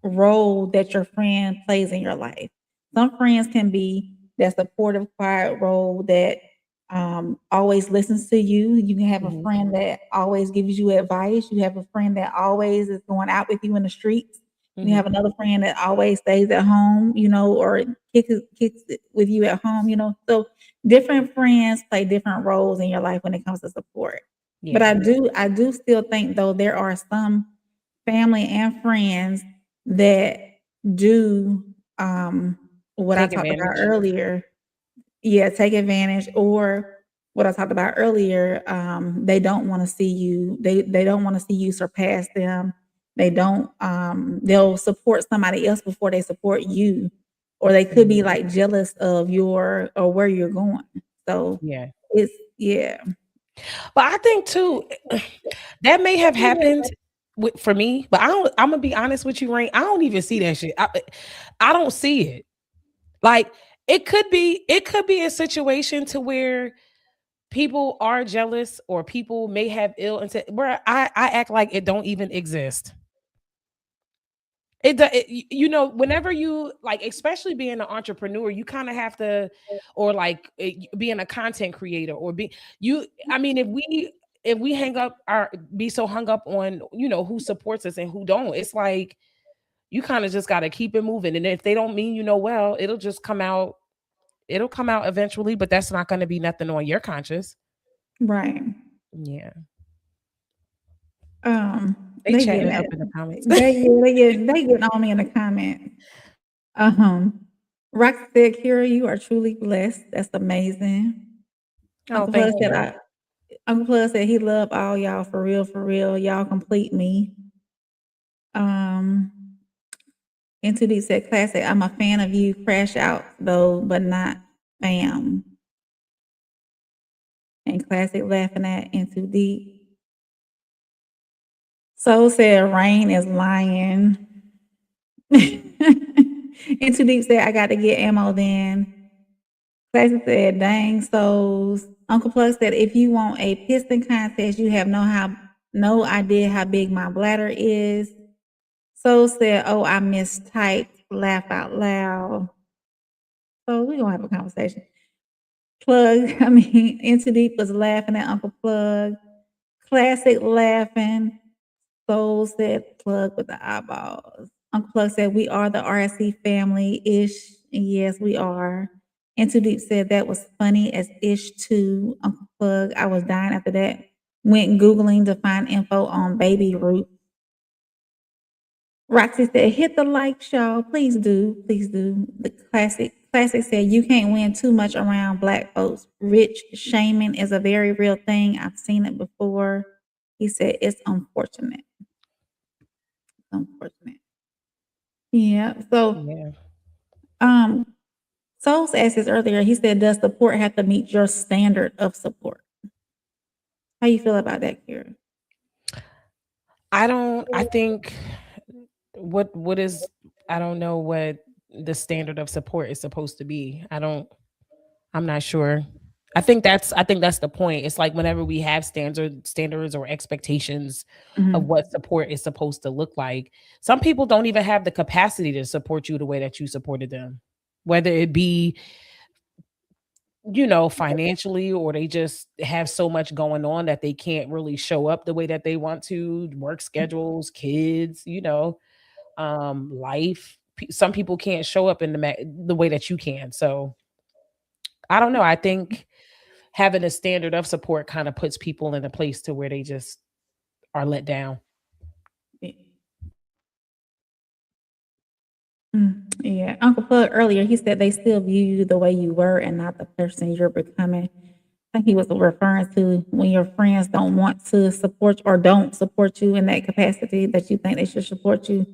[SPEAKER 3] role that your friend plays in your life. Some friends can be that supportive, quiet role that always listens to you. You can have a
[SPEAKER 9] Mhm.
[SPEAKER 3] friend that always gives you advice. You have a friend that always is going out with you in the streets. You have
[SPEAKER 9] Mhm.
[SPEAKER 3] another friend that always stays at home, or kicks it with you at home, So different friends play different roles in your life when it comes to support. But
[SPEAKER 9] Yeah.
[SPEAKER 3] I do still think though there are some family and friends that do what I
[SPEAKER 9] Take
[SPEAKER 3] talked about
[SPEAKER 9] advantage.
[SPEAKER 3] earlier. Yeah, take advantage, or what I talked about earlier, they don't wanna see you they don't wanna see you surpass them. They don't, they'll support somebody else before they support you, or they could be,
[SPEAKER 9] Mhm.
[SPEAKER 3] like, jealous of your or where you're going. So,
[SPEAKER 9] Yeah.
[SPEAKER 3] it's yeah.
[SPEAKER 9] But I think too, that may have happened for me, but I'm gonna be honest with you, Rain. I don't even see that shit. I don't see it. Like it could be a situation to where people are jealous or people may have ill intent where I act like it don't even exist. Whenever you like, especially being an entrepreneur, you kind of have to, or like being a content creator, or I mean, if we hang up our be so hung up on who supports us and who don't, it's like you kind of just got to keep it moving. And if they don't mean well, it'll just come out. It'll come out eventually, but that's not going to be nothing on your conscience.
[SPEAKER 3] Right.
[SPEAKER 9] Yeah,
[SPEAKER 3] Um,
[SPEAKER 9] they
[SPEAKER 3] they
[SPEAKER 9] chatting
[SPEAKER 3] getting
[SPEAKER 9] it up
[SPEAKER 3] it.
[SPEAKER 9] in the comments.
[SPEAKER 3] They getting on me in the comments. Rox said, "Kira, you are truly blessed. That's amazing."
[SPEAKER 9] Oh,
[SPEAKER 3] Uncle Plus
[SPEAKER 9] thank
[SPEAKER 3] said,
[SPEAKER 9] you.
[SPEAKER 3] Uncle Plus said he love all y'all for real, for real. Y'all complete me. Um, Into Deep said, "Classic. I'm a fan of you. Crash out though, but not fam." And Classic laughing at Into Deep. Soul said, "Rain is lying." Into Deep said, "I got to get ammo then." Classic said, "Dang souls." Uncle Plug said, "If you want a piston contest, you have no idea how big my bladder is." Soul said, "Oh, I mistyped. Laugh out loud." So we're gonna have a conversation. Plug, Into Deep was laughing at Uncle Plug. Classic laughing. Soul said, "Plug with the eyeballs." Uncle Plug said, "We are the RSC family ish." Yes, we are. And Too Deep said, "That was funny as ish too." Uncle Plug, I was dying after that. Went Googling to find info on baby root. Roxy said, "Hit the like, y'all. Please do. Please do." The classic said, "You can't win too much around black folks. Rich shaming is a very real thing. I've seen it before." He said, "It's unfortunate." Unfortunate. Yeah. So,
[SPEAKER 9] Yeah.
[SPEAKER 3] um, Souls asked this earlier. He said, "Does support have to meet your standard of support?" How you feel about that, Kira?
[SPEAKER 9] I think what is I don't know what the standard of support is supposed to be. I'm not sure. I think that's the point. It's like whenever we have standards or expectations of
[SPEAKER 3] Mhm.
[SPEAKER 9] what support is supposed to look like, some people don't even have the capacity to support you the way that you supported them. Whether it be, financially, or they just have so much going on that they can't really show up the way that they want to, work schedules, kids, life. Some people can't show up in the way that you can. So I don't know. I think having a standard of support kind of puts people in a place to where they just are let down.
[SPEAKER 3] Yeah, Uncle Pug earlier, he said they still view you the way you were and not the person you're becoming. I think he was referring to when your friends don't want to support or don't support you in that capacity that you think they should support you.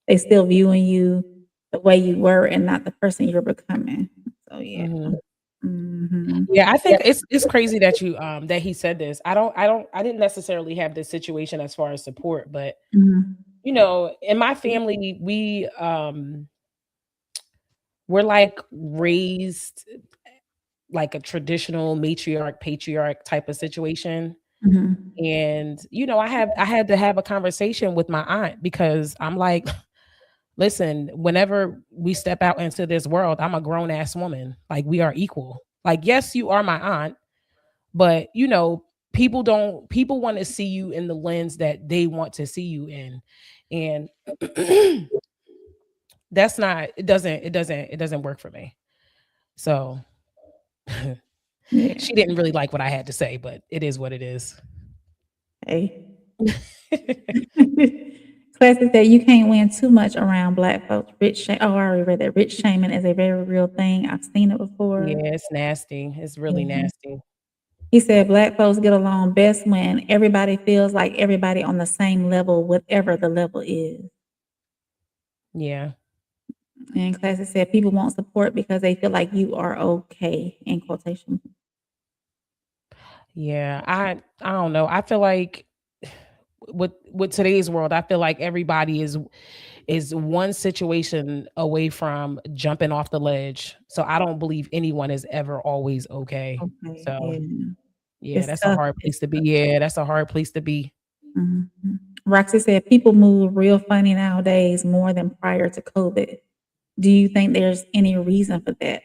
[SPEAKER 3] They still viewing you the way you were and not the person you're becoming. So yeah.
[SPEAKER 9] Mhm.
[SPEAKER 3] Mhm.
[SPEAKER 9] Yeah, I think it's crazy that you that he said this. I didn't necessarily have this situation as far as support, but
[SPEAKER 3] Mhm.
[SPEAKER 9] you know, in my family, we're like raised like a traditional matriarch patriarch type of situation.
[SPEAKER 3] Mhm.
[SPEAKER 9] And you know, I had to have a conversation with my aunt because I'm like, listen, whenever we step out into this world, I'm a grown ass woman. Like we are equal. Like, yes, you are my aunt, but you know, people want to see you in the lens that they want to see you in. And that's not it doesn't work for me. So
[SPEAKER 3] Yeah.
[SPEAKER 9] she didn't really like what I had to say, but it is what it is.
[SPEAKER 3] Hey. Classic said you can't win too much around black folks. Oh, I already read that. Rich shaming is a very real thing. I've seen it before.
[SPEAKER 9] Yeah, it's nasty. It's really
[SPEAKER 3] Mhm.
[SPEAKER 9] nasty.
[SPEAKER 3] He said black folks get along best when everybody feels like everybody on the same level, whatever the level is.
[SPEAKER 9] Yeah.
[SPEAKER 3] And Classic said people won't support because they feel like you are okay, in quotation.
[SPEAKER 9] Yeah. I don't know. I feel like with today's world, I feel like everybody is one situation away from jumping off the ledge. So I don't believe anyone is ever always okay.
[SPEAKER 3] Okay,
[SPEAKER 9] So
[SPEAKER 3] yeah.
[SPEAKER 9] yeah,
[SPEAKER 3] It's
[SPEAKER 9] that's a
[SPEAKER 3] tough.
[SPEAKER 9] hard
[SPEAKER 3] It's
[SPEAKER 9] place to be.
[SPEAKER 3] tough.
[SPEAKER 9] Yeah, that's a hard place to be.
[SPEAKER 3] Mhm. Roxy said people move real funny nowadays more than prior to COVID. Do you think there's any reason for that?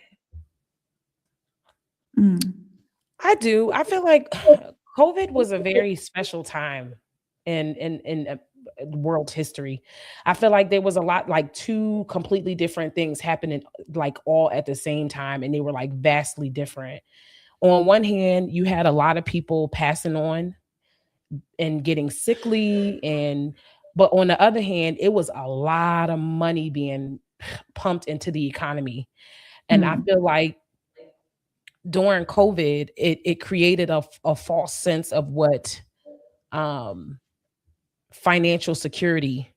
[SPEAKER 3] Mm.
[SPEAKER 9] I do. I feel like COVID was a very special time in world history. I feel like there was a lot like two completely different things happening like all at the same time and they were like vastly different. On one hand, you had a lot of people passing on and getting sickly and but on the other hand, it was a lot of money being pumped into the economy. And I
[SPEAKER 3] Mm.
[SPEAKER 9] feel like during COVID, it created a false sense of what um financial security,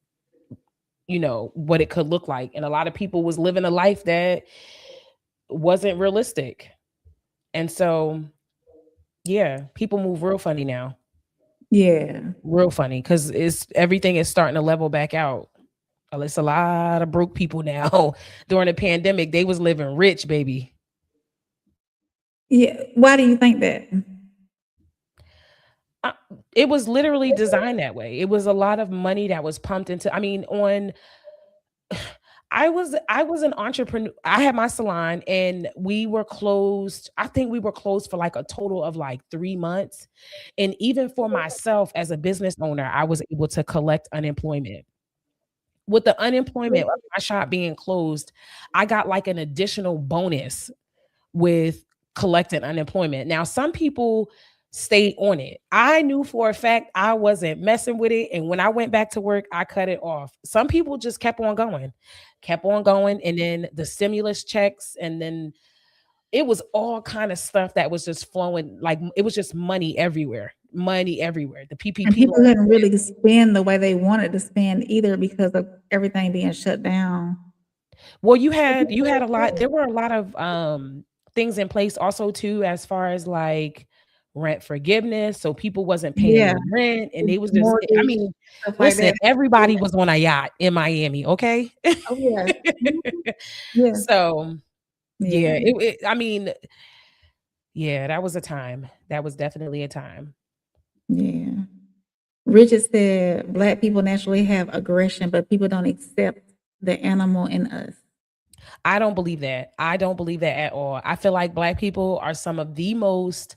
[SPEAKER 9] you know, what it could look like. And a lot of people was living a life that wasn't realistic. And so yeah, people move real funny now.
[SPEAKER 3] Yeah.
[SPEAKER 9] Real funny because it's everything is starting to level back out. It's a lot of broke people now. During the pandemic, they was living rich, baby.
[SPEAKER 3] Yeah. Why do you think that?
[SPEAKER 9] Uh, it was literally designed that way. It was a lot of money that was pumped into. I mean, on I was an entrepreneur. I had my salon and we were closed. I think we were closed for like a total of like 3 months. And even for myself as a business owner, I was able to collect unemployment. With the unemployment of my shop being closed, I got like an additional bonus with collecting unemployment. Now, some people stayed on it. I knew for a fact I wasn't messing with it. And when I went back to work, I cut it off. Some people just kept on going. And then the stimulus checks, and then it was all kind of stuff that was just flowing. Like it was just money everywhere, money everywhere. The
[SPEAKER 3] And
[SPEAKER 9] PPP
[SPEAKER 3] people
[SPEAKER 9] loan.
[SPEAKER 3] couldn't really spend the way they wanted to spend either because of everything being shut down.
[SPEAKER 9] Well, you had a lot there were a lot of, things in place also too as far as, like, rent forgiveness, so people wasn't paying
[SPEAKER 3] Yeah.
[SPEAKER 9] their rent, and they was just I
[SPEAKER 3] Mortgage,
[SPEAKER 9] mean,
[SPEAKER 3] stuff like
[SPEAKER 9] listen,
[SPEAKER 3] that. Yeah.
[SPEAKER 9] everybody was on a yacht in Miami, okay?
[SPEAKER 3] Oh, yeah. Mhm. Yeah.
[SPEAKER 9] So, yeah,
[SPEAKER 3] Yeah.
[SPEAKER 9] I mean, yeah, that was a time. That was definitely a time.
[SPEAKER 3] Yeah. Richard said black people naturally have aggression, but people don't accept the animal in us.
[SPEAKER 9] I don't believe that. I don't believe that at all. I feel like Black people are some of the most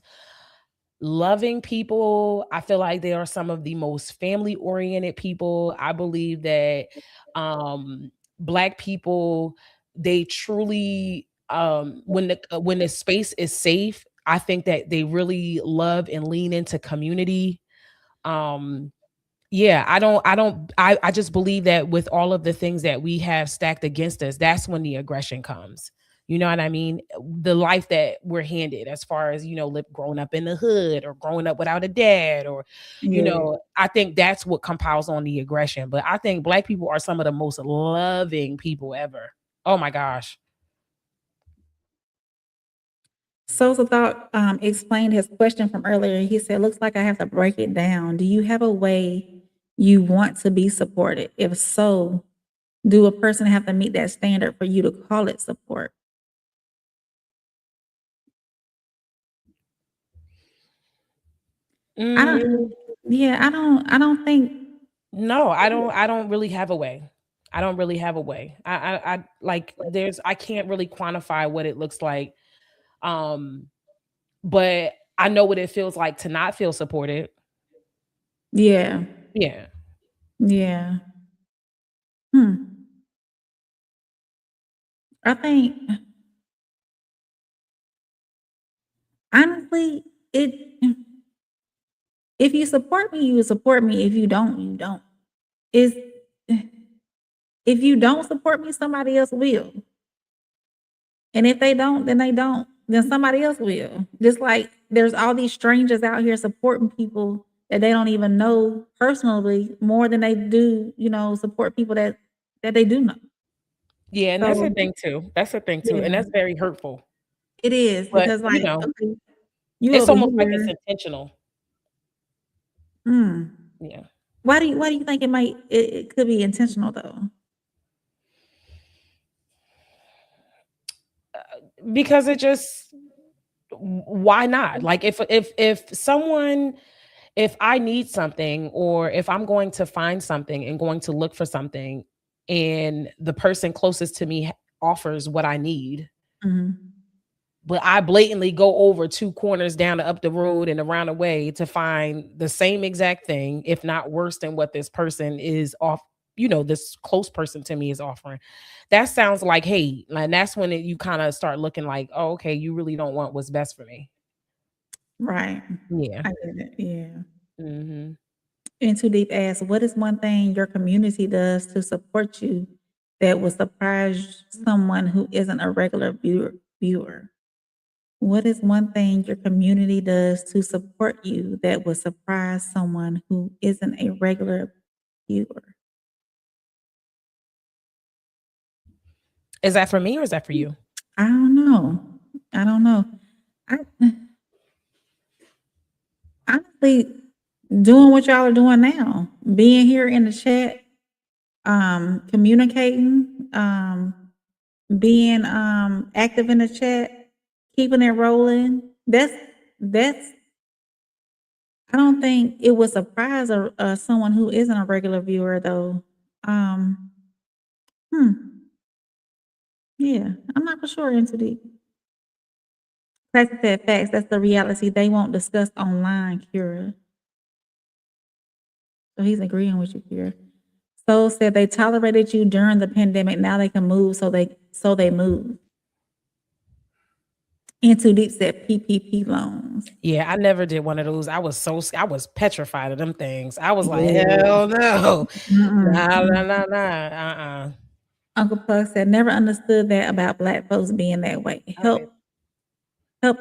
[SPEAKER 9] loving people. I feel like they are some of the most family oriented people. I believe that Black people, they truly when the space is safe, I think that they really love and lean into community. Yeah, I just believe that with all of the things that we have stacked against us, that's when the aggression comes. You know what I mean? The life that we're handed, as far as, growing up in the hood or growing up without a dad, or,
[SPEAKER 3] Yeah.
[SPEAKER 9] I think that's what compiles on the aggression. But I think Black people are some of the most loving people ever. Oh my gosh.
[SPEAKER 3] Sosa thought explained his question from earlier. He said, "Looks like I have to break it down. Do you have a way you want to be supported? If so, do a person have to meet that standard for you to call it support?" I don't. Yeah, I don't think.
[SPEAKER 9] No, I don't really have a way. I don't really have a way. I like I can't really quantify what it looks like. Um, but I know what it feels like to not feel supported.
[SPEAKER 3] Yeah.
[SPEAKER 9] Yeah.
[SPEAKER 3] Yeah. Hmm. I think honestly, it. If you support me, you support me. If you don't, you don't. Is if you don't support me, somebody else will. And if they don't, then they don't. Then somebody else will. Just like there's all these strangers out here supporting people that they don't even know personally more than they do, support people that they do know.
[SPEAKER 9] Yeah, and that's a
[SPEAKER 3] So
[SPEAKER 9] thing too. That's a thing too. And
[SPEAKER 3] yeah,
[SPEAKER 9] that's very hurtful.
[SPEAKER 3] it is
[SPEAKER 9] But,
[SPEAKER 3] because like, okay, you
[SPEAKER 9] it's
[SPEAKER 3] over
[SPEAKER 9] almost like it's
[SPEAKER 3] here.
[SPEAKER 9] intentional.
[SPEAKER 3] Mm,
[SPEAKER 9] Yeah.
[SPEAKER 3] why do you think it could be intentional though?
[SPEAKER 9] Because it just why not? Like if I need something, or if I'm going to find something and going to look for something, and the person closest to me offers what I need,
[SPEAKER 3] Mhm.
[SPEAKER 9] but I blatantly go over two corners down up the road and around the way to find the same exact thing, if not worse than what this person is off, this close person to me is offering. That sounds like hate. And that's when you kind of start looking like, oh, okay, you really don't want what's best for me.
[SPEAKER 3] Right.
[SPEAKER 9] Yeah.
[SPEAKER 3] I get it. Yeah.
[SPEAKER 9] Hmm.
[SPEAKER 3] And Too Deep asks, what is one thing your community does to support you that would surprise someone who isn't a regular viewer? What is one thing your community does to support you that would surprise someone who isn't a regular viewer?
[SPEAKER 9] Is that for me or is that for you?
[SPEAKER 3] I don't know. I don't know. I honestly doing what y'all are doing now, being here in the chat, communicating, being active in the chat, keeping it rolling. That's I don't think it would surprise someone who isn't a regular viewer though. Um, hmm, yeah, I'm not for sure into the facts said facts. That's the reality they won't discuss online, Kira. So he's agreeing with you, Kira. So said they tolerated you during the pandemic. Now they can move, so they move. And Too Deep said PPP loans.
[SPEAKER 9] Yeah, I never did one of those. I was petrified of them things. I was like,
[SPEAKER 3] Yeah.
[SPEAKER 9] hell no.
[SPEAKER 3] Mm-mm.
[SPEAKER 9] Nah, nah, nah, nah. Uh-uh.
[SPEAKER 3] Uncle Puck said, never understood that about Black folks being that way. Help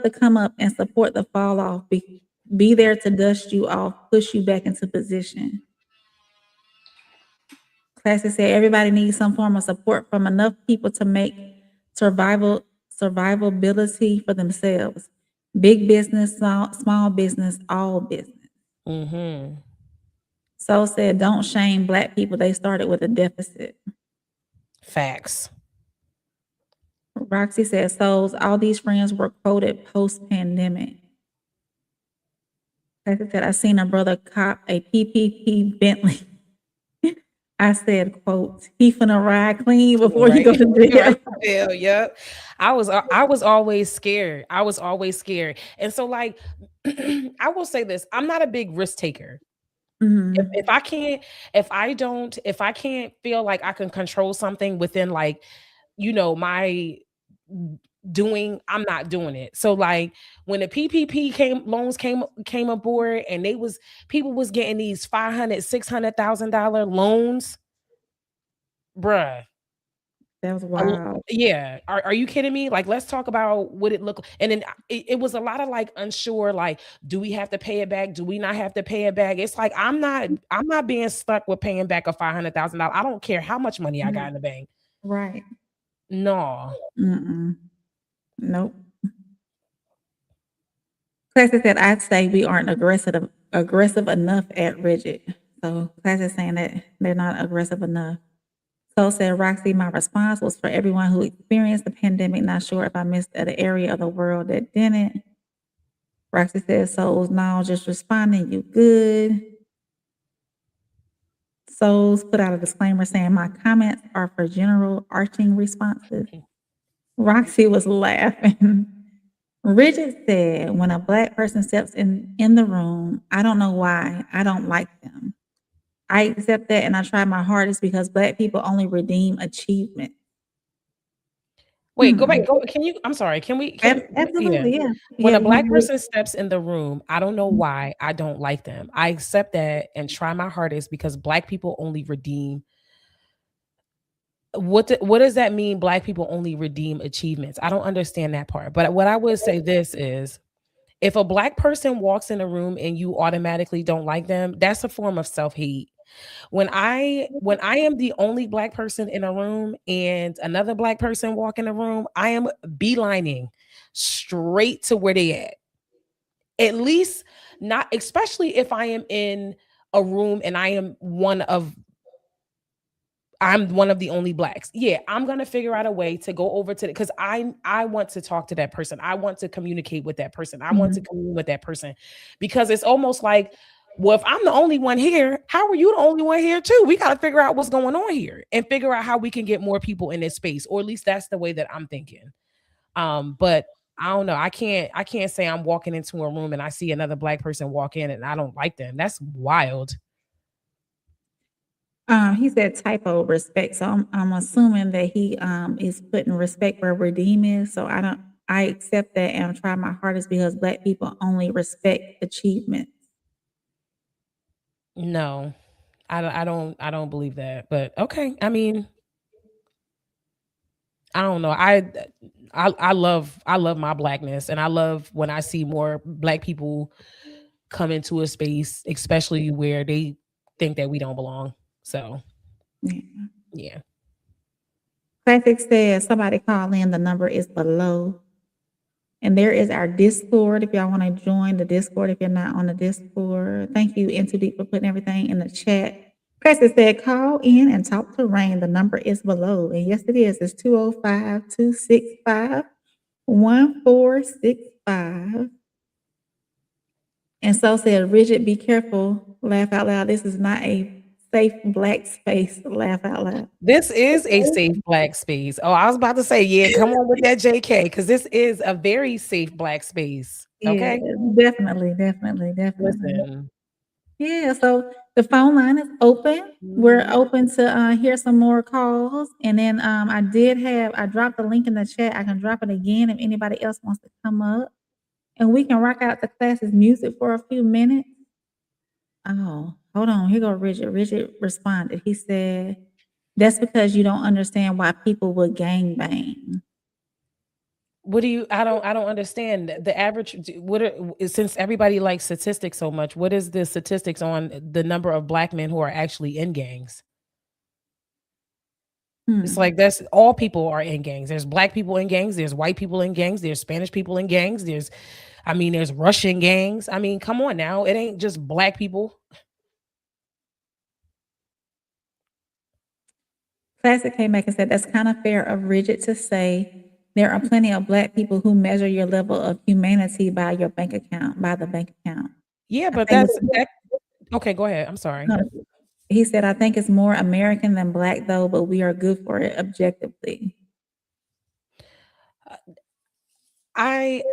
[SPEAKER 3] to come up and support the fall off. Be there to dust you off, push you back into position. Classic said, everybody needs some form of support from enough people to make survivability for themselves. Big business, small business, all business.
[SPEAKER 9] Mm-hmm.
[SPEAKER 3] So said, don't shame Black people. They started with a deficit.
[SPEAKER 9] Facts.
[SPEAKER 3] Roxy said, souls, all these friends were quoted post-pandemic. Like I said, I seen a brother cop a PPP Bentley. I said, quote, he finna ride clean before he
[SPEAKER 9] Right.
[SPEAKER 3] go to jail.
[SPEAKER 9] Right. Yeah, yep. I was always scared. I was always scared. And so like I will say this, I'm not a big risk taker. If
[SPEAKER 3] Mhm.
[SPEAKER 9] I can't, if I can't feel like I can control something within like, my I'm not doing it. So like when the PPP loans came aboard and people was getting these $500,000-$600,000 loans, bruh.
[SPEAKER 3] That was wild.
[SPEAKER 9] Yeah. Are you kidding me? Like, let's talk about what it looked like. And then it was a lot of like unsure, like, do we have to pay it back? Do we not have to pay it back? It's like I'm not being stuck with paying back a $500,000. I don't care how much money I got in the bank.
[SPEAKER 3] Right.
[SPEAKER 9] No.
[SPEAKER 3] Nope. Classic said, I'd say we aren't aggressive enough at rigid. So Classic saying that they're not aggressive enough. So said Roxy, my response was for everyone who experienced the pandemic. Not sure if I missed an area of the world that didn't. Roxy says, Souls, now just responding, you good. Souls put out a disclaimer saying my comments are for general arching responses. Roxy was laughing. Rigid said, when a Black person steps in the room, I don't know why, I don't like them. I accept that and I try my hardest because Black people only redeem achievement.
[SPEAKER 9] Wait, go back. I'm sorry.
[SPEAKER 3] Absolutely, yeah.
[SPEAKER 9] When a Black person steps in the room, I don't know why I don't like them. I accept that and try my hardest because Black people only redeem. What does that mean? Black people only redeem achievements. I don't understand that part. But what I would say this is, if a Black person walks in a room and you automatically don't like them, that's a form of self-hate. When I am the only Black person in a room and another Black person walk in the room, I am beelining straight to where they at. At least not, especially if I am in a room and I'm one of the only Blacks. Yeah, I'm gonna figure out a way to go over to because I want to talk to that person. I want to communicate with that person. I want to commune with that person because it's almost like, well, if I'm the only one here, how are you the only one here too? We got to figure out what's going on here and figure out how we can get more people in this space, or at least that's the way that I'm thinking. But I don't know. I can't say I'm walking into a room and I see another Black person walk in and I don't like them. That's wild.
[SPEAKER 3] He said typo respect. So I'm assuming that he is putting respect where redeem is. So I accept that and try my hardest because Black people only respect achievements.
[SPEAKER 9] No, I don't believe that. But okay, I mean, I don't know. I love my Blackness, and I love when I see more Black people come into a space, especially where they think that we don't belong. So, yeah.
[SPEAKER 3] Classic says somebody call in. The number is below. And there is our Discord if y'all want to join the Discord if you're not on the Discord. Thank you, Into Deep, for putting everything in the chat. Classic said, call in and talk to Rain. The number is below. And yes, it is. It's 205-265-1465. And so said, Rigid, be careful. Laugh out loud. This is not a safe Black space. Laugh out loud.
[SPEAKER 9] This is a safe Black space. Oh, I was about to say, yeah, come on with that JK, because this is a very safe Black space. Okay.
[SPEAKER 3] Yeah, definitely.
[SPEAKER 9] Listen.
[SPEAKER 3] Yeah, so the phone line is open. We're open to hear some more calls. And then I dropped the link in the chat. I can drop it again if anybody else wants to come up. And we can rock out the class's music for a few minutes. Oh, hold on. Here go Richard. Richard responded. He said, that's because you don't understand why people would gangbang.
[SPEAKER 9] I don't understand the average. Since everybody likes statistics so much, what is the statistics on the number of Black men who are actually in gangs? It's like that's all people are in gangs. There's Black people in gangs. There's white people in gangs. There's Spanish people in gangs. There's Russian gangs. I mean, come on now. It ain't just Black people.
[SPEAKER 3] Classic came back and said, that's kind of fair of Rigid to say. There are plenty of Black people who measure your level of humanity by your bank account, by the bank account.
[SPEAKER 9] Yeah, but okay, go ahead. I'm sorry.
[SPEAKER 3] No, he said, I think it's more American than Black though, but we are good for it objectively.
[SPEAKER 9] I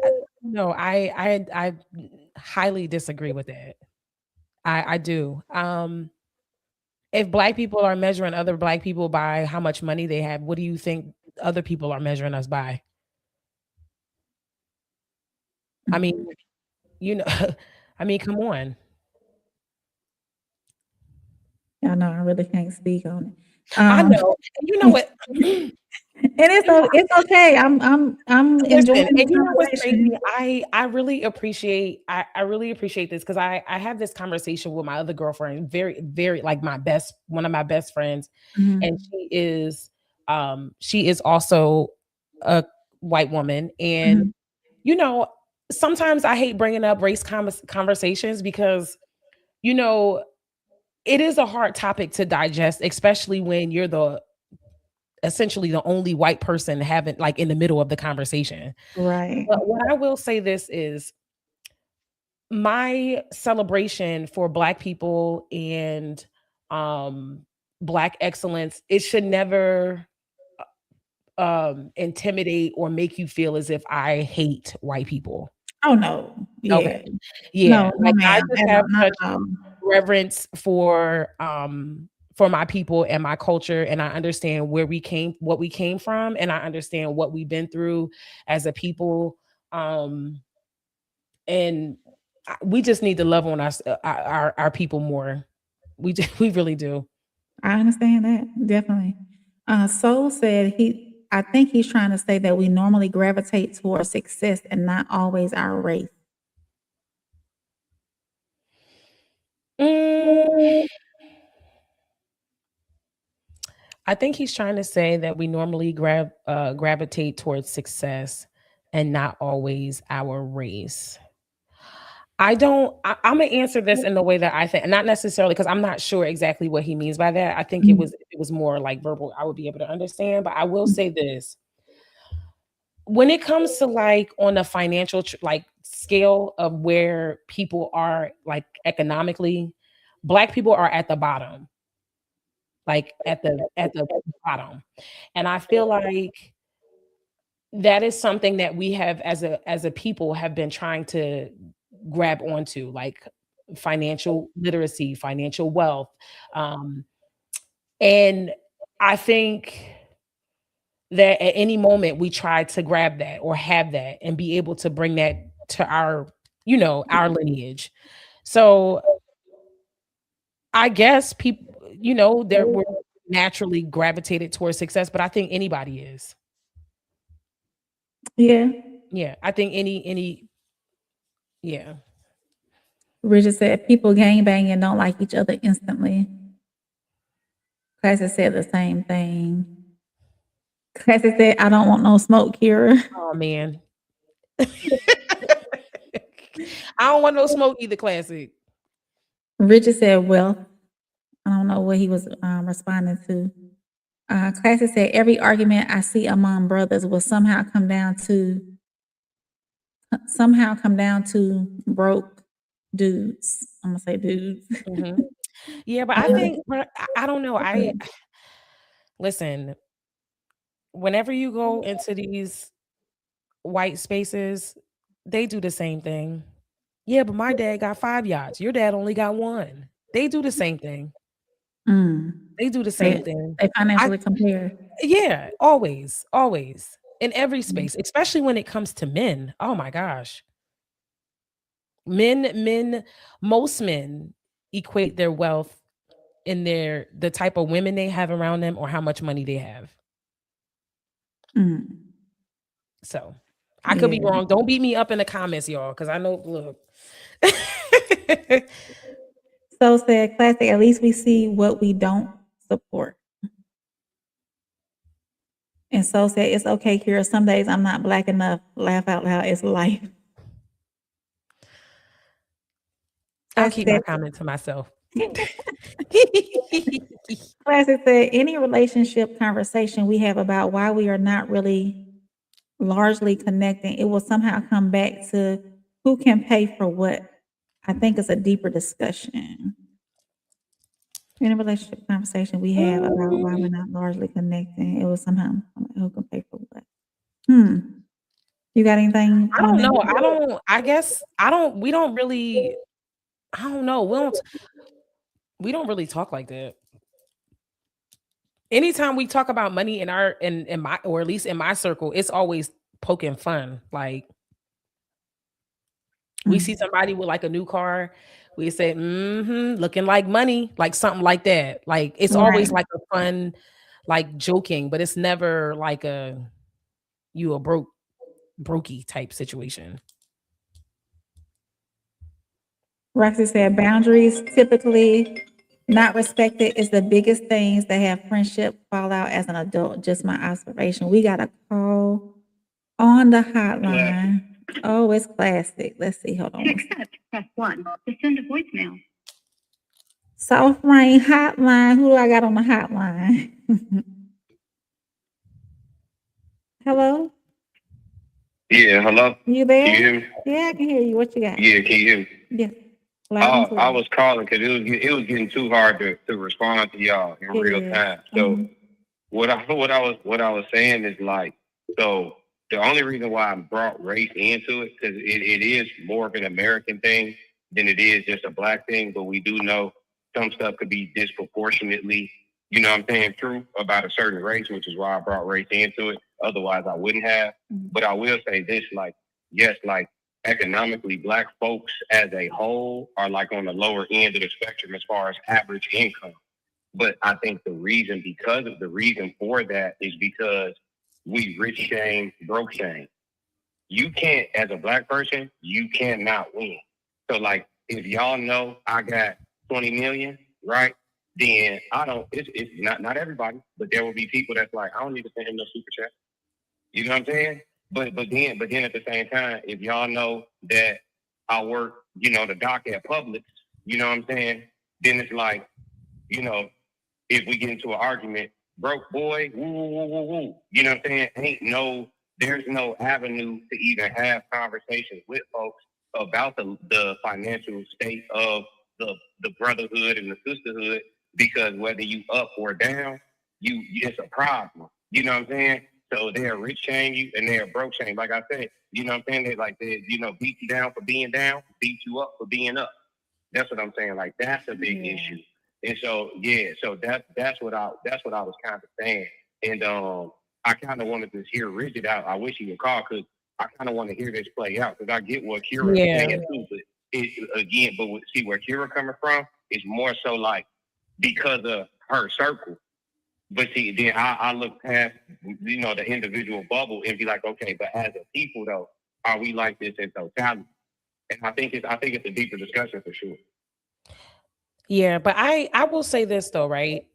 [SPEAKER 9] highly disagree with that. I do. If Black people are measuring other Black people by how much money they have, what do you think other people are measuring us by? I mean, I mean, come on.
[SPEAKER 3] I know I really can't speak on it.
[SPEAKER 9] I know. And you know what?
[SPEAKER 3] And it's okay. I'm enjoying
[SPEAKER 9] Listen,
[SPEAKER 3] the
[SPEAKER 9] and you know what's crazy?
[SPEAKER 3] conversation.
[SPEAKER 9] I really appreciate I really appreciate this because I have this conversation with my other girlfriend, very, very like one of my best friends. And
[SPEAKER 3] Mhm.
[SPEAKER 9] she is also a white woman. And
[SPEAKER 3] Mhm.
[SPEAKER 9] sometimes I hate bringing up race conversations because, you know, it is a hard topic to digest, especially when you're essentially the only white person having like in the middle of the conversation.
[SPEAKER 3] Right.
[SPEAKER 9] But what I will say this is my celebration for Black people and um Black excellence, it should never intimidate or make you feel as if I hate white people.
[SPEAKER 3] Oh, no.
[SPEAKER 9] Okay.
[SPEAKER 3] Yeah.
[SPEAKER 9] Yeah.
[SPEAKER 3] No, no,
[SPEAKER 9] Like I
[SPEAKER 3] ma'am.
[SPEAKER 9] just
[SPEAKER 3] At all,
[SPEAKER 9] have
[SPEAKER 3] not
[SPEAKER 9] such
[SPEAKER 3] at all.
[SPEAKER 9] reverence for my people and my culture, and I understand what we came from, and I understand what we've been through as a people. Um and we just need to love on our people more. We really do.
[SPEAKER 3] I understand that, definitely. Soul said I think he's trying to say that we normally gravitate towards success and not always our race.
[SPEAKER 9] Mm, I think he's trying to say that we normally gravitate towards success and not always our race. I'm gonna answer this in the way that I think, not necessarily because I'm not sure exactly what he means by that. I think
[SPEAKER 3] Mhm.
[SPEAKER 9] it was more like verbal. I would be able to understand, but I will say this. When it comes to like on a financial like scale of where people are like economically, Black people are at the bottom, like at the bottom. And I feel like that is something that we have as a people have been trying to grab onto, like financial literacy, financial wealth. Um, and I think that at any moment we try to grab that or have that and be able to bring that to our lineage. So I guess people, we're naturally gravitated towards success, but I think anybody is.
[SPEAKER 3] Yeah.
[SPEAKER 9] Yeah, I think any yeah.
[SPEAKER 3] Richard said people gang bang and don't like each other instantly. Classic said the same thing. Classic said, I don't want no smoke, Kira.
[SPEAKER 9] Oh man. I don't want no smoke either, classic.
[SPEAKER 3] Richard said, well, I don't know what he was responding to. Classic said, every argument I see among brothers will somehow come down to broke dudes. I'm gonna say dudes.
[SPEAKER 9] Mhm. Yeah, but I think, but I don't know. Listen, whenever you go into these white spaces, they do the same thing. Yeah, but my dad got 5 yachts. Your dad only got 1. They do the same thing.
[SPEAKER 3] Mm.
[SPEAKER 9] They do the
[SPEAKER 3] They
[SPEAKER 9] same thing.
[SPEAKER 3] they
[SPEAKER 9] I
[SPEAKER 3] financially compare.
[SPEAKER 9] Yeah, always, always. In every space, especially when it comes to men. Oh my gosh. Men, most men equate their wealth in the type of women they have around them or how much money they have.
[SPEAKER 3] Mm.
[SPEAKER 9] So, I could be
[SPEAKER 3] Yeah.
[SPEAKER 9] wrong. Don't beat me up in the comments, y'all, because I know, look.
[SPEAKER 3] So said classic, at least we see what we don't support. And so said, it's okay, Kira. Some days I'm not black enough. Laugh out loud. It's life.
[SPEAKER 9] I'll
[SPEAKER 3] Classic
[SPEAKER 9] keep my
[SPEAKER 3] said,
[SPEAKER 9] comment to myself.
[SPEAKER 3] Classic said, any relationship conversation we have about why we are not really largely connecting, it will somehow come back to who can pay for what. I think it's a deeper discussion. Any relationship conversation we have about why we're not largely connecting, it will somehow who can pay for what. You got anything
[SPEAKER 9] I
[SPEAKER 3] on
[SPEAKER 9] don't
[SPEAKER 3] that?
[SPEAKER 9] know. I guess we don't really, I don't know. We don't really talk like that. Anytime we talk about money in my, or at least in my circle, it's always poking fun. Like, We see somebody with like a new car, we say, looking like money, like something like that. Like it's always
[SPEAKER 3] Right.
[SPEAKER 9] like a fun, like joking, but it's never like a brokey type situation.
[SPEAKER 3] Roxy said boundaries typically not respected is the biggest things that have friendship fall out as an adult. Just my observation. We got a call on the hotline. Oh, it's classic. Let's see. Hold on.
[SPEAKER 10] Press 1 to send a voicemail.
[SPEAKER 3] Soft Reign Hotline. Who do I got on the hotline? Hello?
[SPEAKER 6] Yeah, hello?
[SPEAKER 3] You there?
[SPEAKER 6] Can you hear me?
[SPEAKER 3] Yeah, I can hear you. What you got?
[SPEAKER 6] Yeah, can you hear me?
[SPEAKER 3] Yeah. Loud and clear.
[SPEAKER 6] I was calling because it was getting too hard to respond to y'all in real time. So what I was saying is like, so the only reason why I brought race into it, because it is more of an American thing than it is just a black thing, but we do know some stuff could be disproportionately, you know what I'm saying, true about a certain race, which is why I brought race into it. Otherwise I wouldn't have. But I will say this, like, yes, like economically, black folks as a whole are like on the lower end of the spectrum as far as average income. But I think the reason for that is because we rich shame, broke shame. You can't, as a black person, you cannot win. So like, if y'all know I got 20 million, right? Then it's not everybody, but there will be people that's like, I don't need to send him no super chat. You know what I'm saying? But then at the same time, if y'all know that I work, the dock at Publix, you know what I'm saying? Then it's like, if we get into an argument, broke boy, woo, woo, woo, woo. You know what I'm saying? There's no avenue to even have conversations with folks about the financial state of the brotherhood and the sisterhood, because whether you up or down, it's a problem. You know what I'm saying? So they're rich shame you and they're broke shame. Like I said, you know what I'm saying? They beat you down for being down, beat you up for being up. That's what I'm saying. Like that's a big issue. And so that's what I was kind of saying. And I kind of wanted to hear Rigid out. I wish he would call because I kind of want to hear this play out because I get what Kira is saying too. But see where Kira coming from is more so like because of her circle. But see, then I look past the individual bubble and be like, okay, but as a people though, are we like this in totality? And I think it's a deeper discussion for sure.
[SPEAKER 9] Yeah, but I will say this though, right?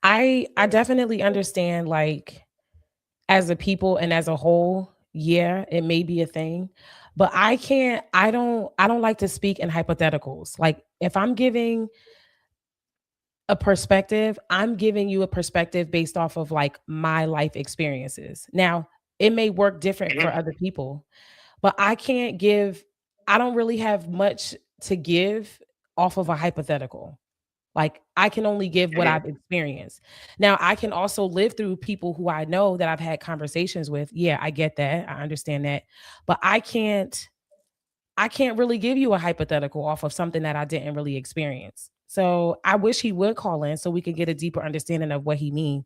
[SPEAKER 9] I definitely understand, like, as a people and as a whole, yeah, it may be a thing, but I don't like to speak in hypotheticals. Like if I'm giving a perspective, I'm giving you a perspective based off of like my life experiences. Now, it may work different for other people, but I don't really have much to give off of a hypothetical. Like I can only give what I've experienced. Now I can also live through people who I know that I've had conversations with. Yeah, I get that. I understand that. But I can't really give you a hypothetical off of something that I didn't really experience. So I wish he would call in so we could get a deeper understanding of what he means.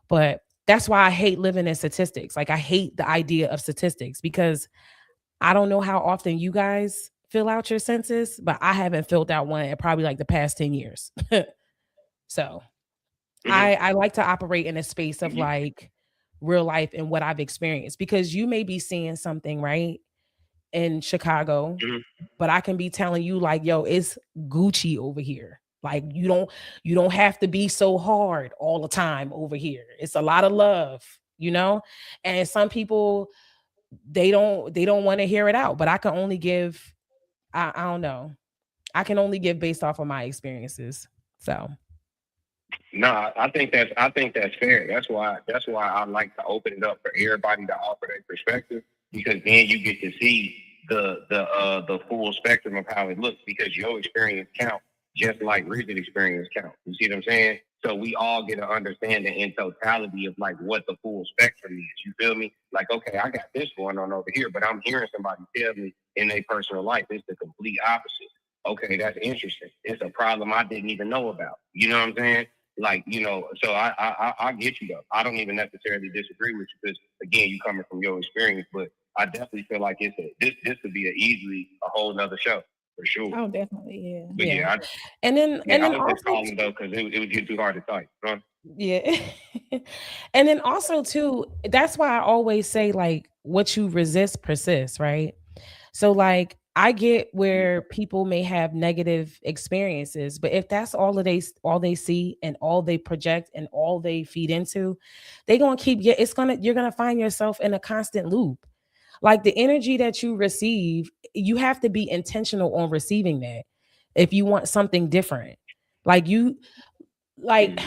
[SPEAKER 9] But that's why I hate living in statistics. Like I hate the idea of statistics because I don't know how often you guys fill out your census, but I haven't filled out one in probably like the past 10 years. So I like to operate in a space of like real life and what I've experienced, because you may be seeing something right in Chicago, but I can be telling you like, yo, it's Gucci over here. Like you don't have to be so hard all the time over here. It's a lot of love, and some people, they don't want to hear it out, but I can only give, I don't know. I can only give based off of my experiences. So
[SPEAKER 6] no, I think that's fair. That's why I like to open it up for everybody to offer their perspective, because then you get to see the full spectrum of how it looks, because your experience counts just like Rigid experience counts. You see what I'm saying? So we all get an understanding in totality of like what the full spectrum is. You feel me? Like, okay, I got this going on over here, but I'm hearing somebody tell me in their personal life it's the complete opposite. Okay, that's interesting. It's a problem I didn't even know about. You know what I'm saying? Like, so I get you though. I don't even necessarily disagree with you because again, you coming from your experience, but I definitely feel like this could be a whole nother show for sure.
[SPEAKER 3] Oh, definitely, yeah.
[SPEAKER 6] But
[SPEAKER 9] Yeah.
[SPEAKER 6] I
[SPEAKER 9] And then
[SPEAKER 6] I was just
[SPEAKER 9] also
[SPEAKER 6] calling though because it was getting too hard to type. Huh?
[SPEAKER 9] yeah. And then also too, that's why I always say like what you resist persists, right? So like I get where people may have negative experiences, but if that's all they see and all they project and all they feed into, they gonna keep you're gonna find yourself in a constant loop. Like the energy that you receive, you have to be intentional on receiving that if you want something different. Like you like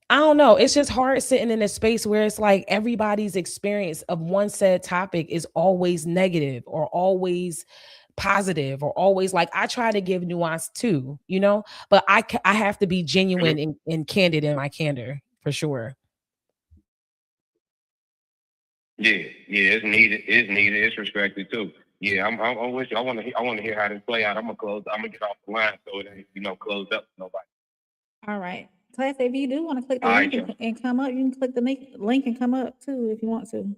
[SPEAKER 9] I don't know. It's just hard sitting in a space where it's like everybody's experience of one said topic is always negative or always positive or always like I try to give nuance too, you know, but I have to be genuine and candid in my candor for sure.
[SPEAKER 6] Yeah, it's needed. It's needed. It's respected too. Yeah, I'm with you. I want to hear how this play out. I'm gonna get off the line so it ain't closed up to nobody.
[SPEAKER 3] All right. Class, if you do want to click the
[SPEAKER 6] All
[SPEAKER 3] link
[SPEAKER 6] right,
[SPEAKER 3] and come up, you can click the link and come up too if you want to.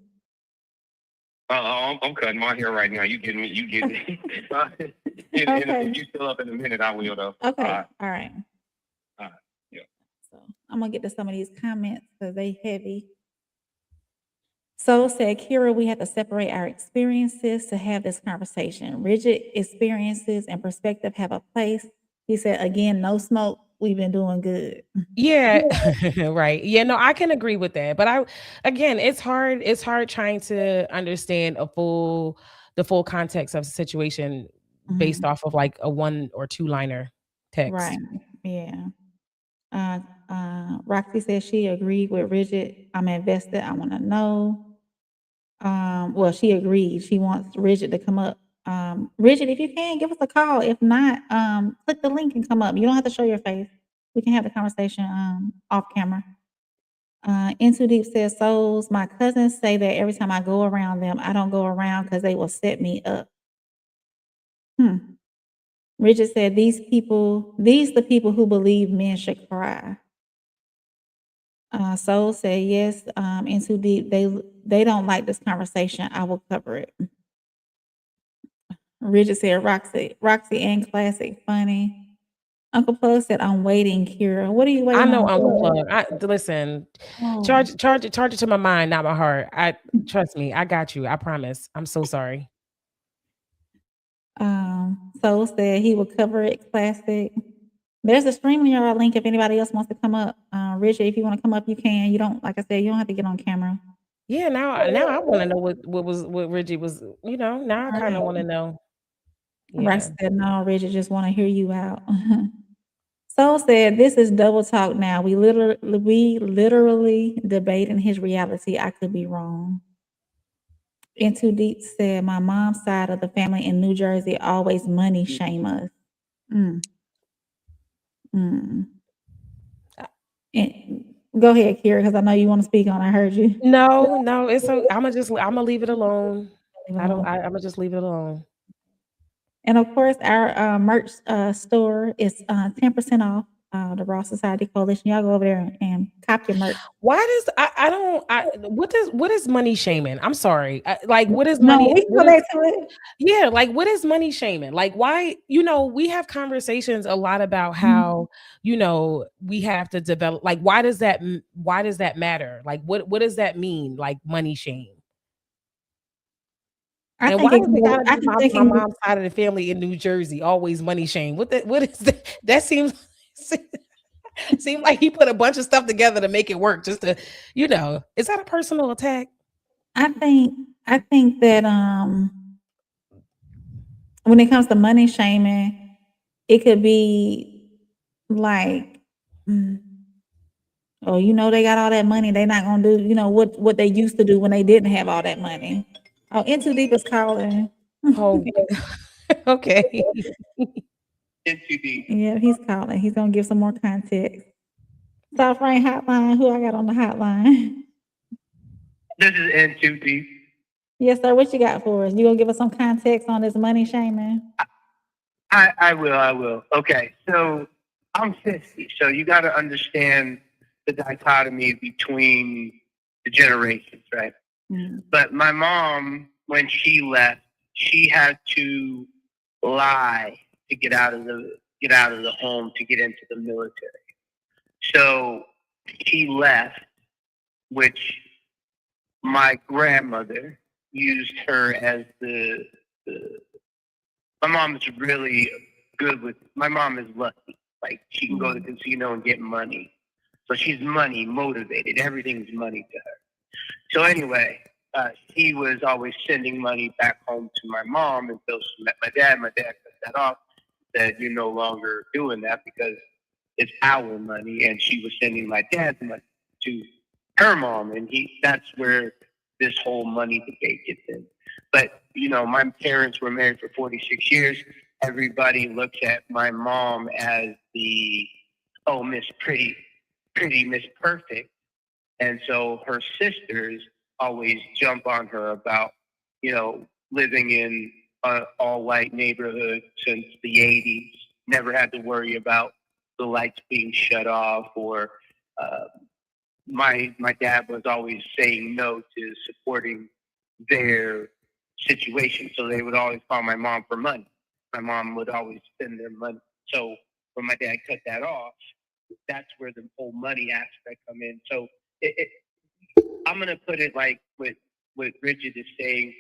[SPEAKER 6] I'm cutting my hair right now. You getting me? You getting me? And
[SPEAKER 3] Okay.
[SPEAKER 6] if you still up in a minute, I will though.
[SPEAKER 3] Okay. All right.
[SPEAKER 6] Yeah.
[SPEAKER 3] So I'm gonna get to some of these comments because they heavy. So said Kira, we have to separate our experiences to have this conversation. Rigid experiences and perspective have a place. He said again, no smoke. We've been doing good.
[SPEAKER 9] Yeah, right. Yeah, no, I can agree with that. But again, it's hard trying to understand the full context of the situation based off of like a one or two liner text.
[SPEAKER 3] Right. Yeah. Roxy says she agreed with Rigid. I'm invested. I want to know. Well, she agreed. She wants Rigid to come up. Rigid, if you can, give us a call. If not, click the link and come up. You don't have to show your face. We can have the conversation off camera. Into Deep says souls. My cousins say that every time I go around them, I don't go around because they will set me up. Rigid said these the people who believe men should cry. Soul said yes. Into Deep, they don't like this conversation. I will cover it. Rigid said Roxy and Classic funny. Uncle Plug said I'm waiting, Kira. What are you waiting
[SPEAKER 9] I know
[SPEAKER 3] on?
[SPEAKER 9] Uncle Plug. Listen, charge it to my mind, not my heart. Trust me, I got you. I promise. I'm so sorry.
[SPEAKER 3] Soul said he will cover it. Classic. There's a StreamYard link if anybody else wants to come up. Richard, if you want to come up, you can. You don't, like I said, you don't have to get on camera.
[SPEAKER 9] Yeah, now I want to know what Reggie was. Now I kind of want to know. Yeah.
[SPEAKER 3] Rex said no. Richard just want to hear you out. Soul said this is double talk now. We literally debating his reality. I could be wrong. Into Deep said my mom's side of the family in New Jersey always money shame us. Go ahead, Kira, because I know you want to speak on. I heard you.
[SPEAKER 9] No, it's so I'm gonna leave it alone. I'm gonna just leave it alone.
[SPEAKER 3] And of course, our merch store is 10% off. The Raw Society Coalition. Y'all go over there and cop your merch.
[SPEAKER 9] Why does what is money shaming? I'm sorry. What is money?
[SPEAKER 3] We go back to it.
[SPEAKER 9] Yeah, what is money shaming? Why, we have conversations a lot about how, we have to develop, why does that matter? What does that mean? Money shame. And why does it gotta be my mom's side of the family in New Jersey always money shame? What is that? That seems like he put a bunch of stuff together to make it work. Just to, is that a personal attack?
[SPEAKER 3] I think that when it comes to money shaming, it could be like, oh, they got all that money. They're not gonna do, what they used to do when they didn't have all that money. Oh, Into Deep is calling.
[SPEAKER 9] Oh, okay.
[SPEAKER 6] Into Deep.
[SPEAKER 3] Yeah, he's calling. He's gonna give some more context. Soft Reign Hotline. Who I got on the hotline?
[SPEAKER 7] This is Into Deep.
[SPEAKER 3] Yes, sir. What you got for us? You gonna give us some context on this money shaming?
[SPEAKER 7] I will. Okay, so I'm 50, so you got to understand the dichotomy between the generations, right? But my mom when she left, she had to lie to get out of the home to get into the military. So she left, which my grandmother used her as the my mom is really good with, my mom is lucky. Like, she can go to the casino and get money. So she's money motivated. Everything's money to her. So anyway, she was always sending money back home to my mom until she met my dad. My dad cut that off, said, you're no longer doing that because it's our money. And she was sending my dad's money to her mom. And that's where this whole money debate gets in. But, you know, my parents were married for 46 years. Everybody looks at my mom as the, oh, Miss Pretty, Miss Perfect. And so her sisters always jump on her about, you know, living in an all-white neighborhood since the 80s, never had to worry about the lights being shut off, or my dad was always saying no to supporting their situation. So they would always call my mom for money. My mom would always spend their money. So when my dad cut that off, that's where the whole money aspect come in. So I'm going to put it like what Bridget is saying.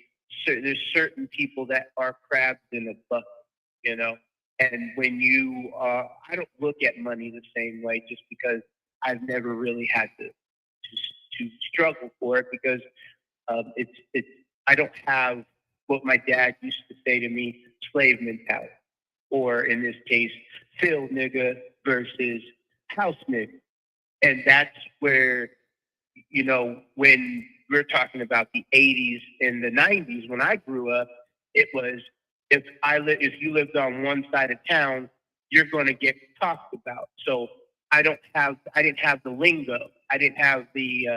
[SPEAKER 7] So there's certain people that are crabs in a bucket, you know. And when you, I don't look at money the same way, just because I've never really had to struggle for it, because I don't have what my dad used to say to me, slave mentality, or in this case, field nigga versus house nigga. And that's where, you know, when we're talking about the 80s and the 90s, when I grew up, it was, if you lived on one side of town, you're going to get talked about. So I didn't have the lingo. I didn't have the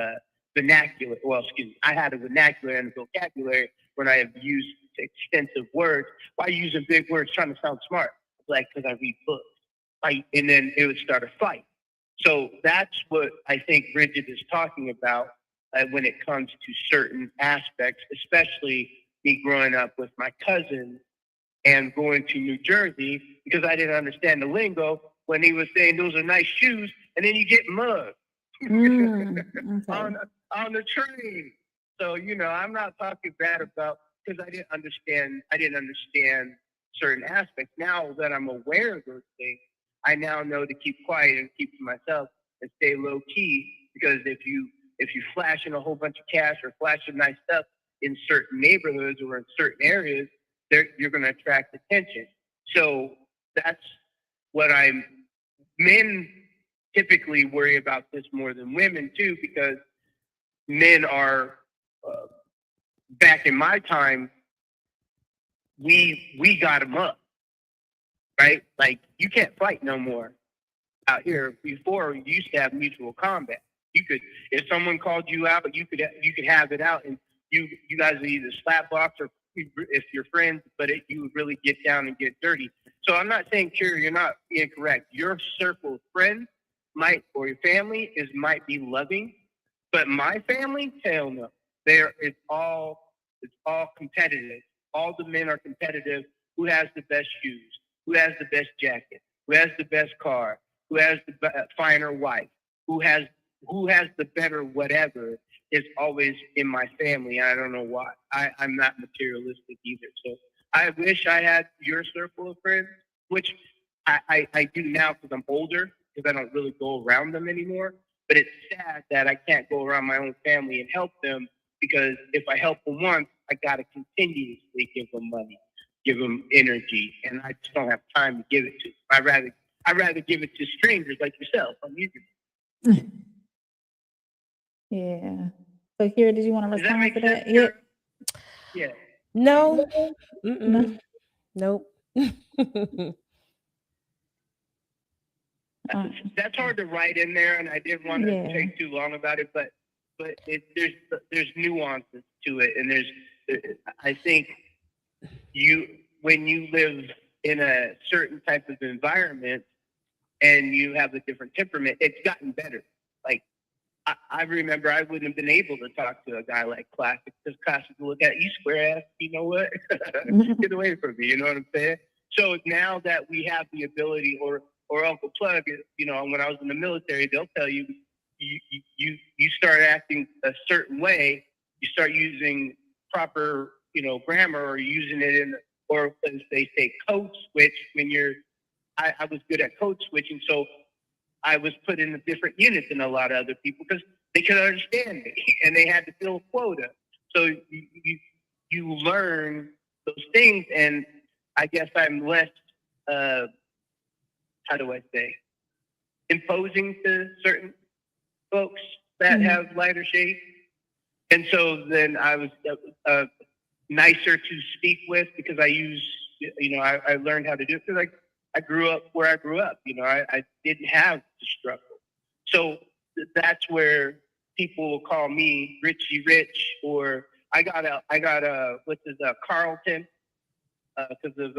[SPEAKER 7] vernacular. Well, excuse me. I had a vernacular and a vocabulary when I have used extensive words. Why are you using big words trying to sound smart? Like, because I read books. And then it would start a fight. So that's what I think Bridget is talking about when it comes to certain aspects, especially me growing up with my cousin and going to New Jersey, because I didn't understand the lingo when he was saying those are nice shoes, and then you get mugged on the train. So, you know, I'm not talking bad about, because I didn't understand certain aspects. Now that I'm aware of those things, I now know to keep quiet and keep to myself and stay low key, because if you flashing a whole bunch of cash or flashing nice stuff in certain neighborhoods or in certain areas, you're going to attract attention. So that's what men typically worry about this more than women too, because men are, back in my time, we got them up, right? Like, you can't fight no more out here. Before, you used to have mutual combat. You could, if someone called you out, you could have it out, and you guys would either slap box, or if you're friends, but you would really get down and get dirty. So I'm not saying, Kira, you're not incorrect. Your circle of friends or your family might be loving, but my family, hell no. It's all competitive. All the men are competitive. Who has the best shoes? Who has the best jacket? Who has the best car? Who has the finer wife? Who has the better whatever is always in my family. I don't know why. I'm not materialistic either. So I wish I had your circle of friends, which I do now because I'm older, because I don't really go around them anymore. But it's sad that I can't go around my own family and help them, because if I help them once, I got to continuously give them money, give them energy, and I just don't have time to give it to them. I'd rather give it to strangers like yourself. I'm eager.
[SPEAKER 3] Yeah. So Kira, did you want to respond to that?
[SPEAKER 7] Yeah. Yeah.
[SPEAKER 9] No.
[SPEAKER 3] No.
[SPEAKER 9] Nope.
[SPEAKER 7] That's hard to write in there, and I didn't want to take too long about it, but there's nuances to it, and I think when you live in a certain type of environment and you have a different temperament, it's gotten better. Like, I remember I wouldn't have been able to talk to a guy like Classic because Classic would look at you square ass. You know what? Get away from me. You know what I'm saying? So now that we have the ability, or Uncle Plug, you know, when I was in the military, they'll tell you, you start acting a certain way, you start using proper, you know, grammar, or using it in, or as they say, code switch when you're. I was good at code switching, so I was put in a different unit than a lot of other people because they could understand me and they had to fill a quota. So you learn those things, and I guess I'm less, how do I say, imposing to certain folks that have lighter shades. And so then I was nicer to speak with because I use, you know, I learned how to do it because I grew up where I grew up. You know, I didn't have the struggle. So that's where people will call me Richie Rich, or I got a what's his Carlton because of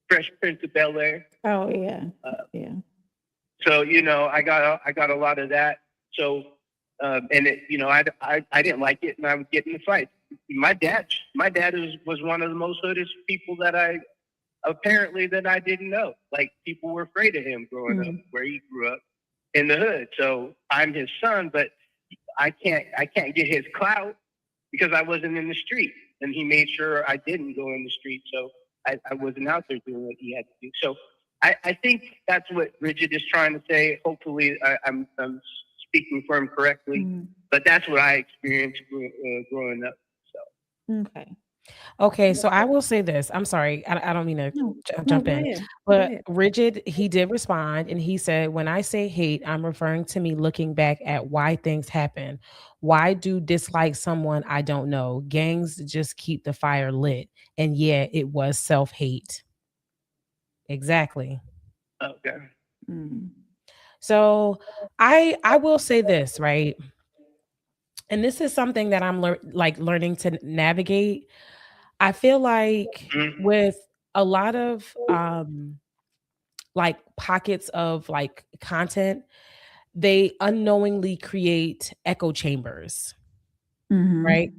[SPEAKER 7] Fresh Prince of Bel-Air.
[SPEAKER 3] Oh yeah, yeah.
[SPEAKER 7] So you know, I got a lot of that. So and it, you know, I didn't like it, and I would get in the fight. My dad was one of the most hoodest people that I didn't know. Like, people were afraid of him growing up where he grew up in the hood. So I'm his son, but I can't get his clout because I wasn't in the street, and he made sure I didn't go in the street. So I wasn't out there doing what he had to do. So I think that's what Rigid is trying to say. Hopefully I'm speaking for him correctly, but that's what I experienced growing up. So.
[SPEAKER 9] Okay, so I will say this. I'm sorry. I don't mean to jump in.
[SPEAKER 3] Ahead.
[SPEAKER 9] But Rigid, he did respond, and he said, when I say hate, I'm referring to me looking back at why things happen. Why do dislike someone I don't know? Gangs just keep the fire lit. And yeah, it was self-hate. Exactly.
[SPEAKER 7] Okay.
[SPEAKER 9] So I will say this, right? And this is something that I'm learning to navigate. I feel like with a lot of like pockets of like content, they unknowingly create echo chambers, right?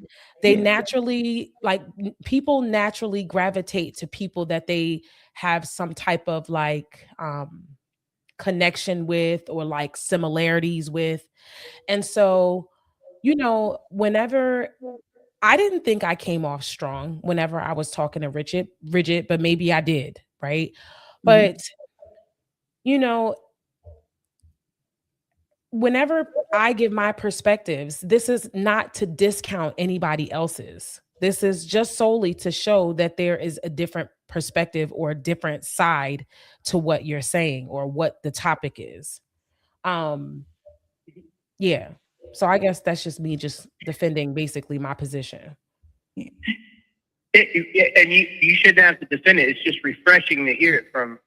[SPEAKER 9] They naturally, like, people naturally gravitate to people that they have some type of like connection with, or like similarities with. And so, you know, whenever I didn't think I came off strong whenever I was talking to Rigid, but maybe I did, right? But you know, whenever I give my perspectives, this is not to discount anybody else's. This is just solely to show that there is a different perspective or a different side to what you're saying or what the topic is. Yeah. So I guess that's just me just defending basically my position.
[SPEAKER 7] And you shouldn't have to defend it. It's just refreshing to hear it from.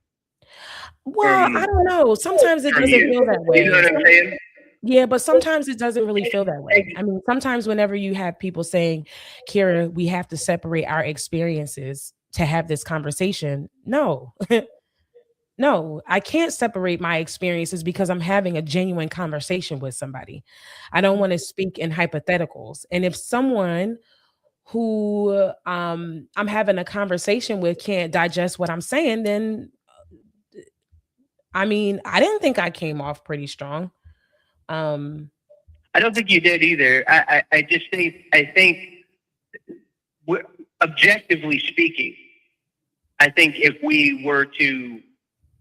[SPEAKER 9] Well, I don't know. Sometimes it doesn't feel that way.
[SPEAKER 7] You know what I'm saying?
[SPEAKER 9] Yeah, but sometimes it doesn't really feel that way. I mean, sometimes whenever you have people saying, Kira, we have to separate our experiences to have this conversation. No, no, I can't separate my experiences because I'm having a genuine conversation with somebody. I don't want to speak in hypotheticals. And if someone who I'm having a conversation with can't digest what I'm saying, then I mean, I didn't think I came off pretty strong.
[SPEAKER 7] I don't think you did either. I just think, objectively speaking, I think if we were to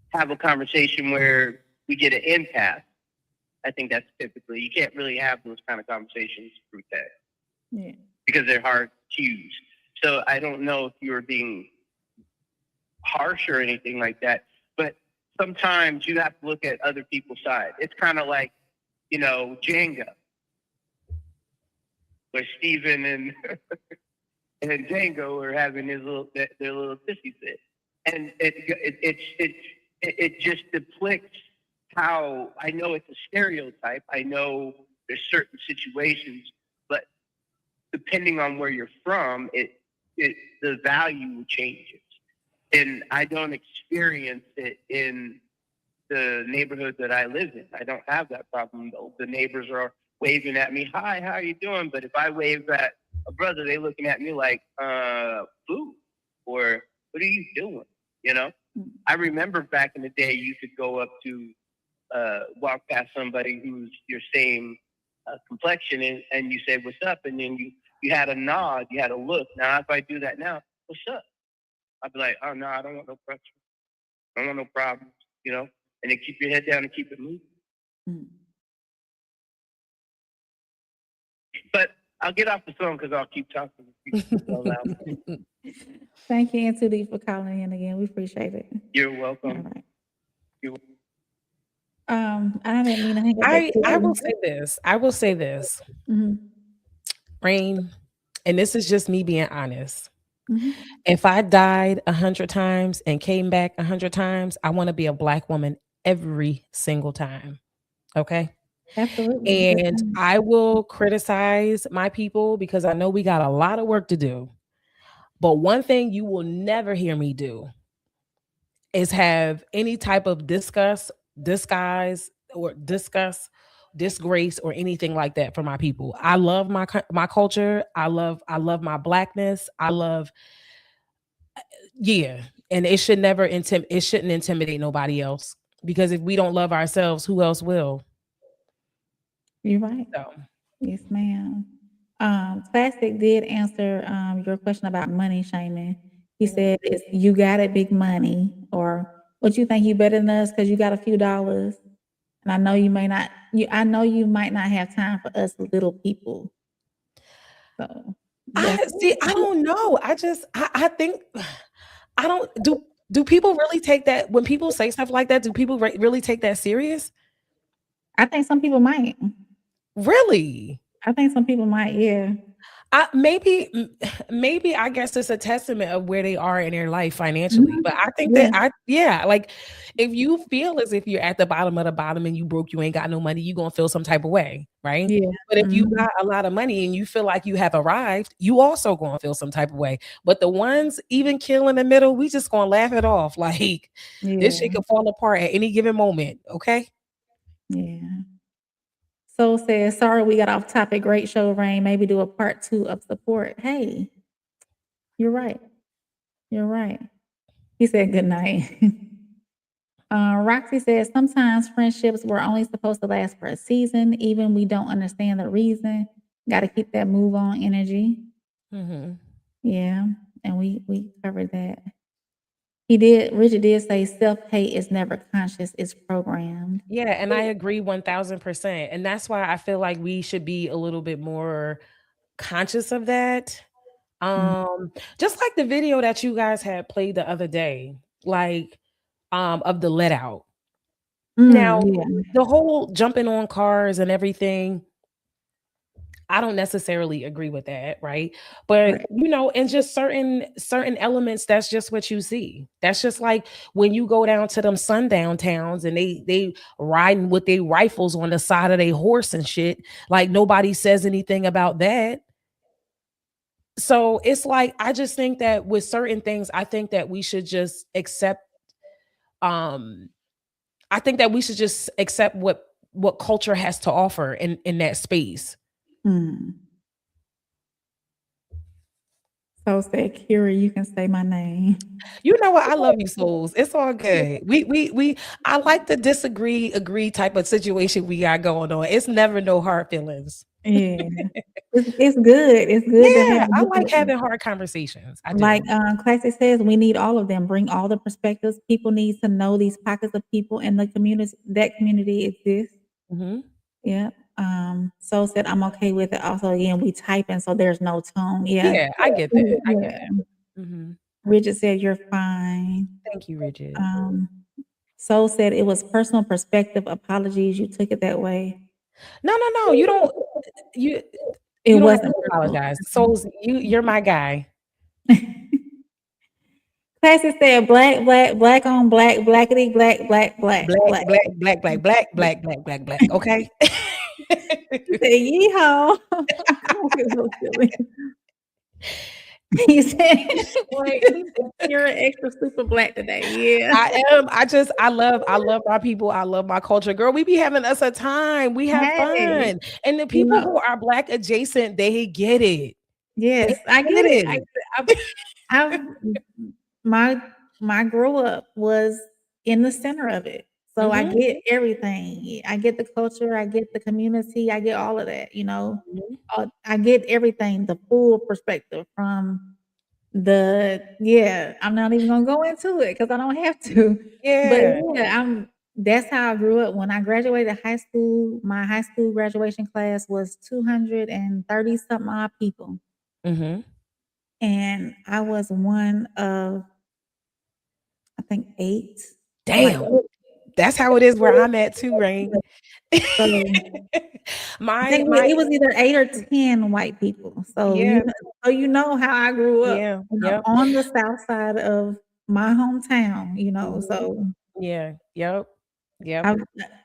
[SPEAKER 7] have a conversation where we get an impasse, I think that's typically, you can't really have those kind of conversations through text.
[SPEAKER 3] Yeah.
[SPEAKER 7] Because they're hard cues. So I don't know if you were being harsh or anything like that, but sometimes you have to look at other people's side. It's kind of like, you know, Jenga, where Steven and and Django are having their little pissy fit, and it just depicts how, I know it's a stereotype. I know there's certain situations, but depending on where you're from, the value changes, and I don't experience it in the neighborhood that I live in. I don't have that problem. The neighbors are waving at me, "Hi, how are you doing?" But if I wave at a brother, they looking at me like, "Food," or "What are you doing?" You know. I remember back in the day, you could go up to walk past somebody who's your same complexion, and you say, "What's up?" And then you had a nod, you had a look. Now, if I do that now, "What's up?" I'd be like, "Oh no, I don't want no pressure. I don't want no problems," you know. And then keep your head down and keep it moving. But I'll get off the phone because I'll keep talking. So loud.
[SPEAKER 3] Thank you, Auntie D, for calling in again. We appreciate it.
[SPEAKER 7] You're welcome.
[SPEAKER 3] All right. I didn't mean to hang up.
[SPEAKER 9] I will say this. I will say this. Rain, and this is just me being honest. If I died 100 times and came back 100 times, I want to be a Black woman every single time. Okay.
[SPEAKER 3] Absolutely.
[SPEAKER 9] And I will criticize my people because I know we got a lot of work to do. But one thing you will never hear me do is have any type of disgust, disguise, or discuss, disgrace, or anything like that for my people. I love my culture. I love my Blackness. I love, and it should never it shouldn't intimidate nobody else, because if we don't love ourselves, who else will?
[SPEAKER 3] You're right.
[SPEAKER 9] So.
[SPEAKER 3] Yes, ma'am. Classic did answer your question about money shaming. He said, "It's you got it, big money," or "What you think you better than us because you got a few dollars?" And I know you may not. I know you might not have time for us little people. So
[SPEAKER 9] I don't know. I think I don't do people really take that when people say stuff like that? Do people really take that serious?
[SPEAKER 3] I think some people might.
[SPEAKER 9] Really?
[SPEAKER 3] I think some people might, yeah.
[SPEAKER 9] Maybe I guess it's a testament of where they are in their life financially. But I think that like if you feel as if you're at the bottom of the bottom and you broke, you ain't got no money, you're gonna feel some type of way, right?
[SPEAKER 3] Yeah.
[SPEAKER 9] But if you got a lot of money and you feel like you have arrived, you also gonna feel some type of way. But the ones even kill in the middle, we just gonna laugh it off. Like this shit could fall apart at any given moment. Okay.
[SPEAKER 3] Yeah. So says, "Sorry, we got off topic. Great show, Rain. Maybe do a part 2 of support." Hey, you're right. You're right. He said, "Good night." Roxy says, "Sometimes friendships were only supposed to last for a season, even we don't understand the reason. Got to keep that move on energy." Yeah, and we covered that. Richard did say self-hate is never conscious, it's programmed.
[SPEAKER 9] Yeah, and I agree 1000%. And that's why I feel like we should be a little bit more conscious of that. Just like the video that you guys had played the other day, like of the let out. Now, the whole jumping on cars and everything, I don't necessarily agree with that, right? But you know, and just certain elements, that's just what you see. That's just like when you go down to them sundown towns and they riding with their rifles on the side of their horse and shit. Like nobody says anything about that. So it's like I just think that with certain things, I think that we should just accept. I think that we should just accept what culture has to offer in that space.
[SPEAKER 3] So said, "Kira, you can say my name."
[SPEAKER 9] You know what? I love you, souls. It's all good. I like the agree type of situation we got going on. It's never no hard feelings.
[SPEAKER 3] Yeah. It's good. It's good to have.
[SPEAKER 9] I like having hard conversations. I do.
[SPEAKER 3] Like Classic says, we need all of them. Bring all the perspectives. People need to know these pockets of people in the community. That community exists. Yeah. So said, "I'm okay with it." Also, again, we typing, so there's no tone.
[SPEAKER 9] Yeah, I get that. I get that.
[SPEAKER 3] Richard said, "You're fine."
[SPEAKER 9] Thank you, Richard.
[SPEAKER 3] So said, "It was personal perspective. Apologies, you took it that way."
[SPEAKER 9] No. You don't. You don't have to apologize. Souls, you're my guy.
[SPEAKER 3] Classic said, "Black on black, blackity, black.
[SPEAKER 9] Black. Okay.
[SPEAKER 3] He said, "Yeehaw." He said,
[SPEAKER 9] Like,
[SPEAKER 3] "You're extra super black today." Yeah.
[SPEAKER 9] I am. I love my people. I love my culture. Girl, we be having us a time. We have
[SPEAKER 3] Hey,
[SPEAKER 9] fun. And the
[SPEAKER 3] you
[SPEAKER 9] people
[SPEAKER 3] know,
[SPEAKER 9] who are black adjacent, they get it. They
[SPEAKER 3] yes, I
[SPEAKER 9] get
[SPEAKER 3] get it.
[SPEAKER 9] it.
[SPEAKER 3] I've my my grow up was in the center of it. So I
[SPEAKER 9] Mhm,
[SPEAKER 3] get everything. I get the culture, I get the community, I get all of that, you know.
[SPEAKER 9] mhm.
[SPEAKER 3] I get everything, the full perspective from I'm not even gonna go into it because I don't have to. But
[SPEAKER 9] Yeah.
[SPEAKER 3] yeah, that's how I grew up. When I graduated high school, my high school graduation class was 230 something odd people.
[SPEAKER 9] Mhm.
[SPEAKER 3] And I was one of, I think, 8. Like,
[SPEAKER 9] Damn. That's how it is where I'm at too, Rain.
[SPEAKER 3] so I
[SPEAKER 9] My
[SPEAKER 3] think
[SPEAKER 9] my
[SPEAKER 3] it was either 8 or 10 white people.
[SPEAKER 9] yeah,
[SPEAKER 3] So you know how I grew up,
[SPEAKER 9] yeah, yep.
[SPEAKER 3] on the south side of my hometown,
[SPEAKER 9] Mhm.
[SPEAKER 3] so
[SPEAKER 9] Yeah, yep, yep,
[SPEAKER 3] I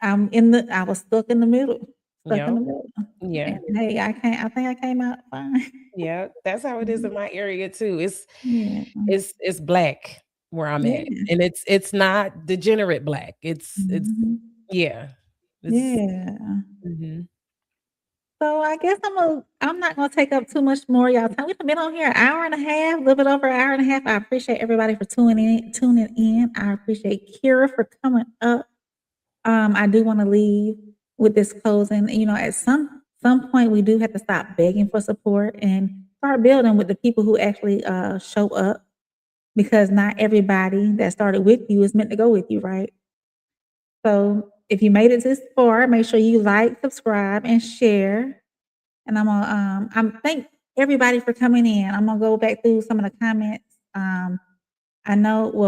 [SPEAKER 3] I was stuck in
[SPEAKER 9] yep,
[SPEAKER 3] the middle.
[SPEAKER 9] yeah,
[SPEAKER 3] And hey, I think I came out fine.
[SPEAKER 9] yeah. That's how it is in my area too. It's
[SPEAKER 3] Yeah.
[SPEAKER 9] it's it's black where I'm at,
[SPEAKER 3] Yeah.
[SPEAKER 9] and it's not degenerate black. It's
[SPEAKER 3] Mhm.
[SPEAKER 9] yeah. It's
[SPEAKER 3] Yeah.
[SPEAKER 9] mhm.
[SPEAKER 3] So I guess I'm not gonna take up too much more of y'all time. We've been on here an hour and a half, a little bit over an hour and a half. I appreciate everybody for tuning in. I appreciate Kira for coming up. I do want to leave with this closing. At some point we do have to stop begging for support and start building with the people who actually show up, because not everybody that started with you is meant to go with you, right? So if you made it this far, make sure you like, subscribe, and share. And I'm thank everybody for coming in. I'm gonna go back through some of the comments.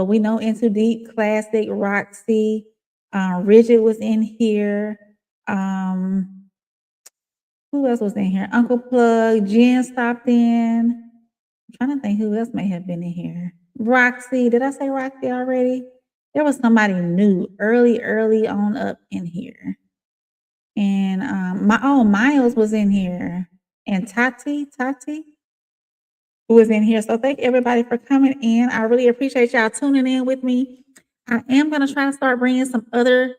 [SPEAKER 3] We know Into Deep, Classic, Roxy, Rigid was in here. Um, who else was in here? Uncle Plug, Jen stopped in. I'm trying to think who else may have been in here. Roxy, did I say Roxy already? There was somebody new early on up in here. And Miles was in here. And Tati who was in here. So thank everybody for coming in. I really appreciate y'all tuning in with me. I am going to try to start bringing some other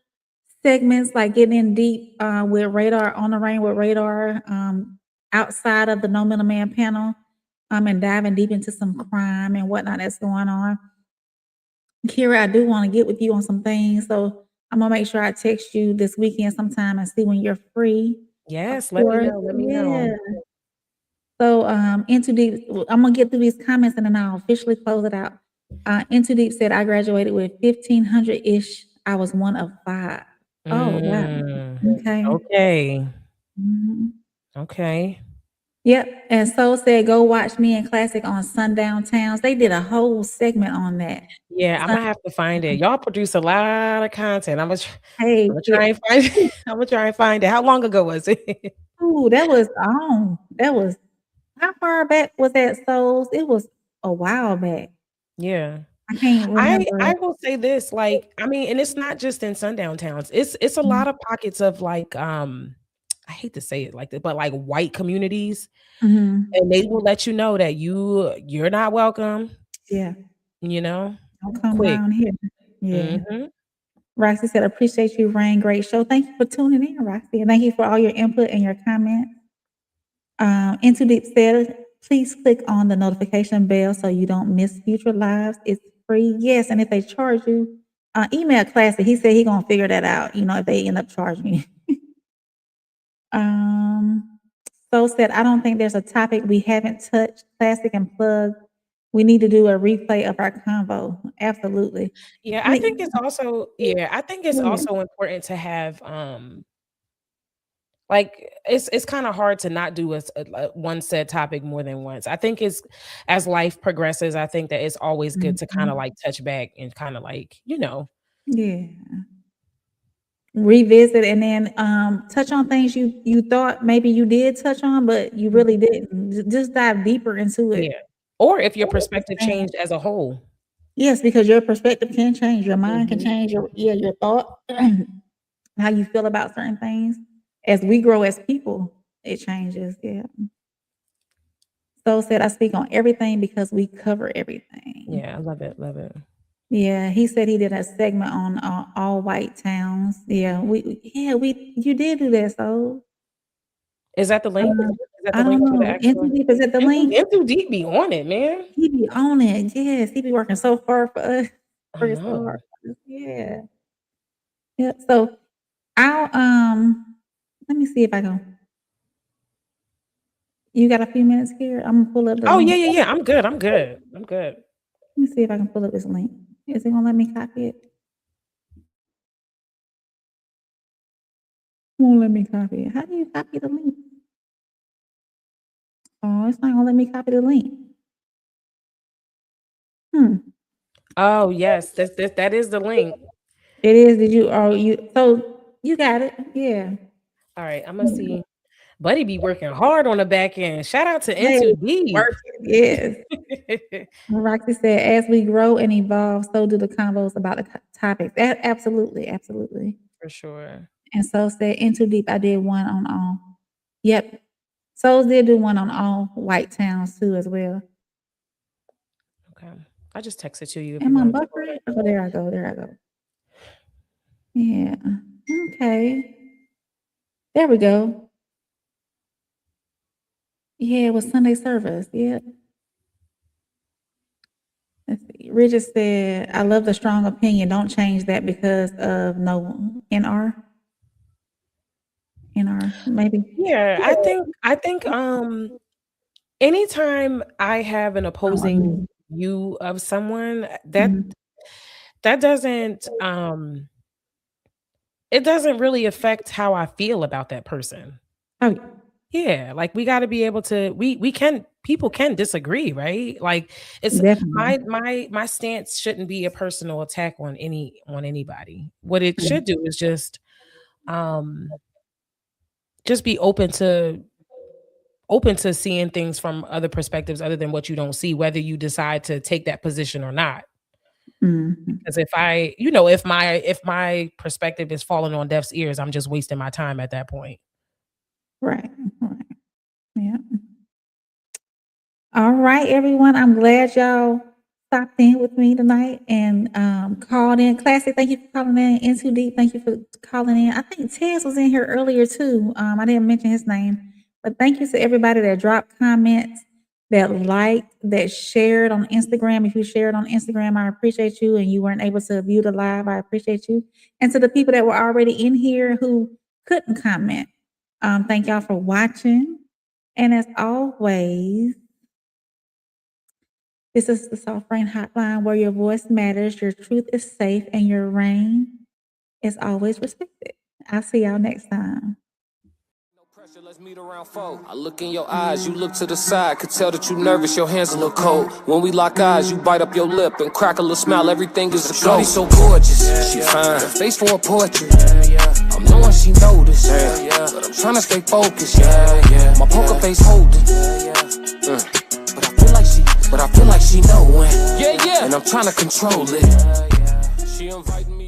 [SPEAKER 3] segments, like getting in deep with Radar, on the Rain with Radar, outside of the No Middleman panel, and diving deep into some crime and whatnot that's going on. Kira, I do want to get with you on some things, so I'm gonna make sure I text you this weekend sometime and see when you're free. Of
[SPEAKER 9] Yes, let me
[SPEAKER 3] course,
[SPEAKER 9] know. Let me
[SPEAKER 3] yeah.
[SPEAKER 9] know.
[SPEAKER 3] So, Into Deep, I'm gonna get through these comments and then I'll officially close it out. Into Deep said, I graduated with 1,500-ish. I was one of 5. Oh, wow.
[SPEAKER 9] Mm,
[SPEAKER 3] Okay.
[SPEAKER 9] okay.
[SPEAKER 3] Mhm.
[SPEAKER 9] Okay.
[SPEAKER 3] Yep. And so said, go watch me and Classic on Sundown Towns. They did a whole segment on that.
[SPEAKER 9] Yeah, Imma have to find it. Y'all produce a lot of content.
[SPEAKER 3] Hey,
[SPEAKER 9] Imma
[SPEAKER 3] yeah.
[SPEAKER 9] try and find Imma try and find it. How long ago was it?
[SPEAKER 3] Ooh, that was how far back was that, Souls? It was a while back.
[SPEAKER 9] Yeah.
[SPEAKER 3] I can't
[SPEAKER 9] I
[SPEAKER 3] remember.
[SPEAKER 9] will say this, like, I mean, and it's not just in sundown towns. It's a lot of pockets of, like, I hate to say it like this, but, like, white communities,
[SPEAKER 3] Mhm.
[SPEAKER 9] and they will let you know that you're not welcome,
[SPEAKER 3] Yeah.
[SPEAKER 9] you know,
[SPEAKER 3] Don't come
[SPEAKER 9] quick.
[SPEAKER 3] around here. Yeah.
[SPEAKER 9] Mhm.
[SPEAKER 3] Roxy said, appreciate you, Rain. Great show. Thank you for tuning in, Roxy. And thank you for all your input and your comments. Into Deep said, please click on the notification bell so you don't miss future lives. It's free. Yes. And if they charge you, email Classic. He said he gonna figure that out, if they end up charging you. So said, I don't think there's a topic we haven't touched. Classic and Plug. We need to do a replay of our convo. Absolutely.
[SPEAKER 9] Yeah,
[SPEAKER 3] I think,
[SPEAKER 9] I think it's
[SPEAKER 3] yeah.
[SPEAKER 9] also important to have, like, it's kinda hard to not do one said topic more than once. I think it's as life progresses, I think that it's always good to kinda,
[SPEAKER 3] Mhm.
[SPEAKER 9] like, touch back and kinda, like,
[SPEAKER 3] Yeah. Revisit and then touch on things you thought maybe you did touch on, but you really didn't. Just dive deeper into it.
[SPEAKER 9] yeah. Or if your
[SPEAKER 3] And
[SPEAKER 9] perspective
[SPEAKER 3] understand.
[SPEAKER 9] changed as a whole.
[SPEAKER 3] Yes, because your perspective can change, your mind can
[SPEAKER 9] Mhm.
[SPEAKER 3] change, your thought, how you feel about certain things. As we grow as people, it changes. Yeah. So said, I speak on everything because we cover everything.
[SPEAKER 9] Yeah, I love it. Love it.
[SPEAKER 3] Yeah, he said he did a segment on all white towns. Yeah, you did do that. So
[SPEAKER 9] Is that the link? Is that the
[SPEAKER 3] I don't
[SPEAKER 9] link to the
[SPEAKER 3] know.
[SPEAKER 9] actual?
[SPEAKER 3] Into Deep, is it the link?
[SPEAKER 9] Into Deep be on it, man.
[SPEAKER 3] He be on it. Yes, he be working so far for us.
[SPEAKER 9] I
[SPEAKER 3] Working so
[SPEAKER 9] know.
[SPEAKER 3] hard for us. Yeah. Yeah. So I'll let me see if I can. You got a few minutes here? I'm gonna pull up the
[SPEAKER 9] Oh
[SPEAKER 3] link.
[SPEAKER 9] yeah. I'm good.
[SPEAKER 3] Let me see if I can pull up this link. Is it gonna let me copy it? Won't let me copy it. How do you copy the link? Oh, it's not gonna let me copy the link.
[SPEAKER 9] Oh yes, that is the link.
[SPEAKER 3] It is. Did you? Oh, so you got it. Yeah.
[SPEAKER 9] All right, I'm gonna see. Buddy be working hard on the back end. Shout out to
[SPEAKER 3] Hey,
[SPEAKER 9] Into Deep.
[SPEAKER 3] Yes. Roxy said, as we grow and evolve, so do the convos about the topics. Absolutely.
[SPEAKER 9] For sure.
[SPEAKER 3] And so said, Into Deep, I did one on all. Yep. Souls did do one on all white towns too as well.
[SPEAKER 9] Okay. I just texted to you.
[SPEAKER 3] Am I buffering? Oh, there I go. Yeah. Okay. There we go. Yeah, it was Sunday service. Yeah. Let's see. Regis said, I love the strong opinion. Don't change that because of no NR. Maybe.
[SPEAKER 9] Yeah, I think anytime I have an opposing view of someone, that doesn't it doesn't really affect how I feel about that person.
[SPEAKER 3] Oh
[SPEAKER 9] yeah, like we got to be able to people can disagree, right? Like it's
[SPEAKER 3] definitely.
[SPEAKER 9] my stance shouldn't be a personal attack on anybody. What it should do is just be open to seeing things from other perspectives other than what you don't see, whether you decide to take that position or not. Because if my perspective is falling on deaf ears, I'm just wasting my time at that point.
[SPEAKER 3] Right. Yeah. All right, everyone. I'm glad y'all stopped in with me tonight and called in. Classic, thank you for calling in. Into Deep, thank you for calling in. I think Tez was in here earlier too. I didn't mention his name, but thank you to everybody that dropped comments, that liked, that shared on Instagram. If you shared on Instagram, I appreciate you, and you weren't able to view the live, I appreciate you. And to the people that were already in here who couldn't comment, thank y'all for watching. And as always, this is the Soft Reign Hotline, where your voice matters, your truth is safe, and your reign is always respected. I'll see y'all next time.
[SPEAKER 11] Let's meet around 4. I look in your eyes, you look to the side, could tell that you nervous, your hands a little cold. When we lock eyes, you bite up your lip and crack a little smile, everything is a go. Shorty so gorgeous, she fine, her face for a portrait. I'm knowing she noticed, but I'm trying to stay focused, my poker face holding. But I feel like she knowing, and I'm trying to control it. She inviting me.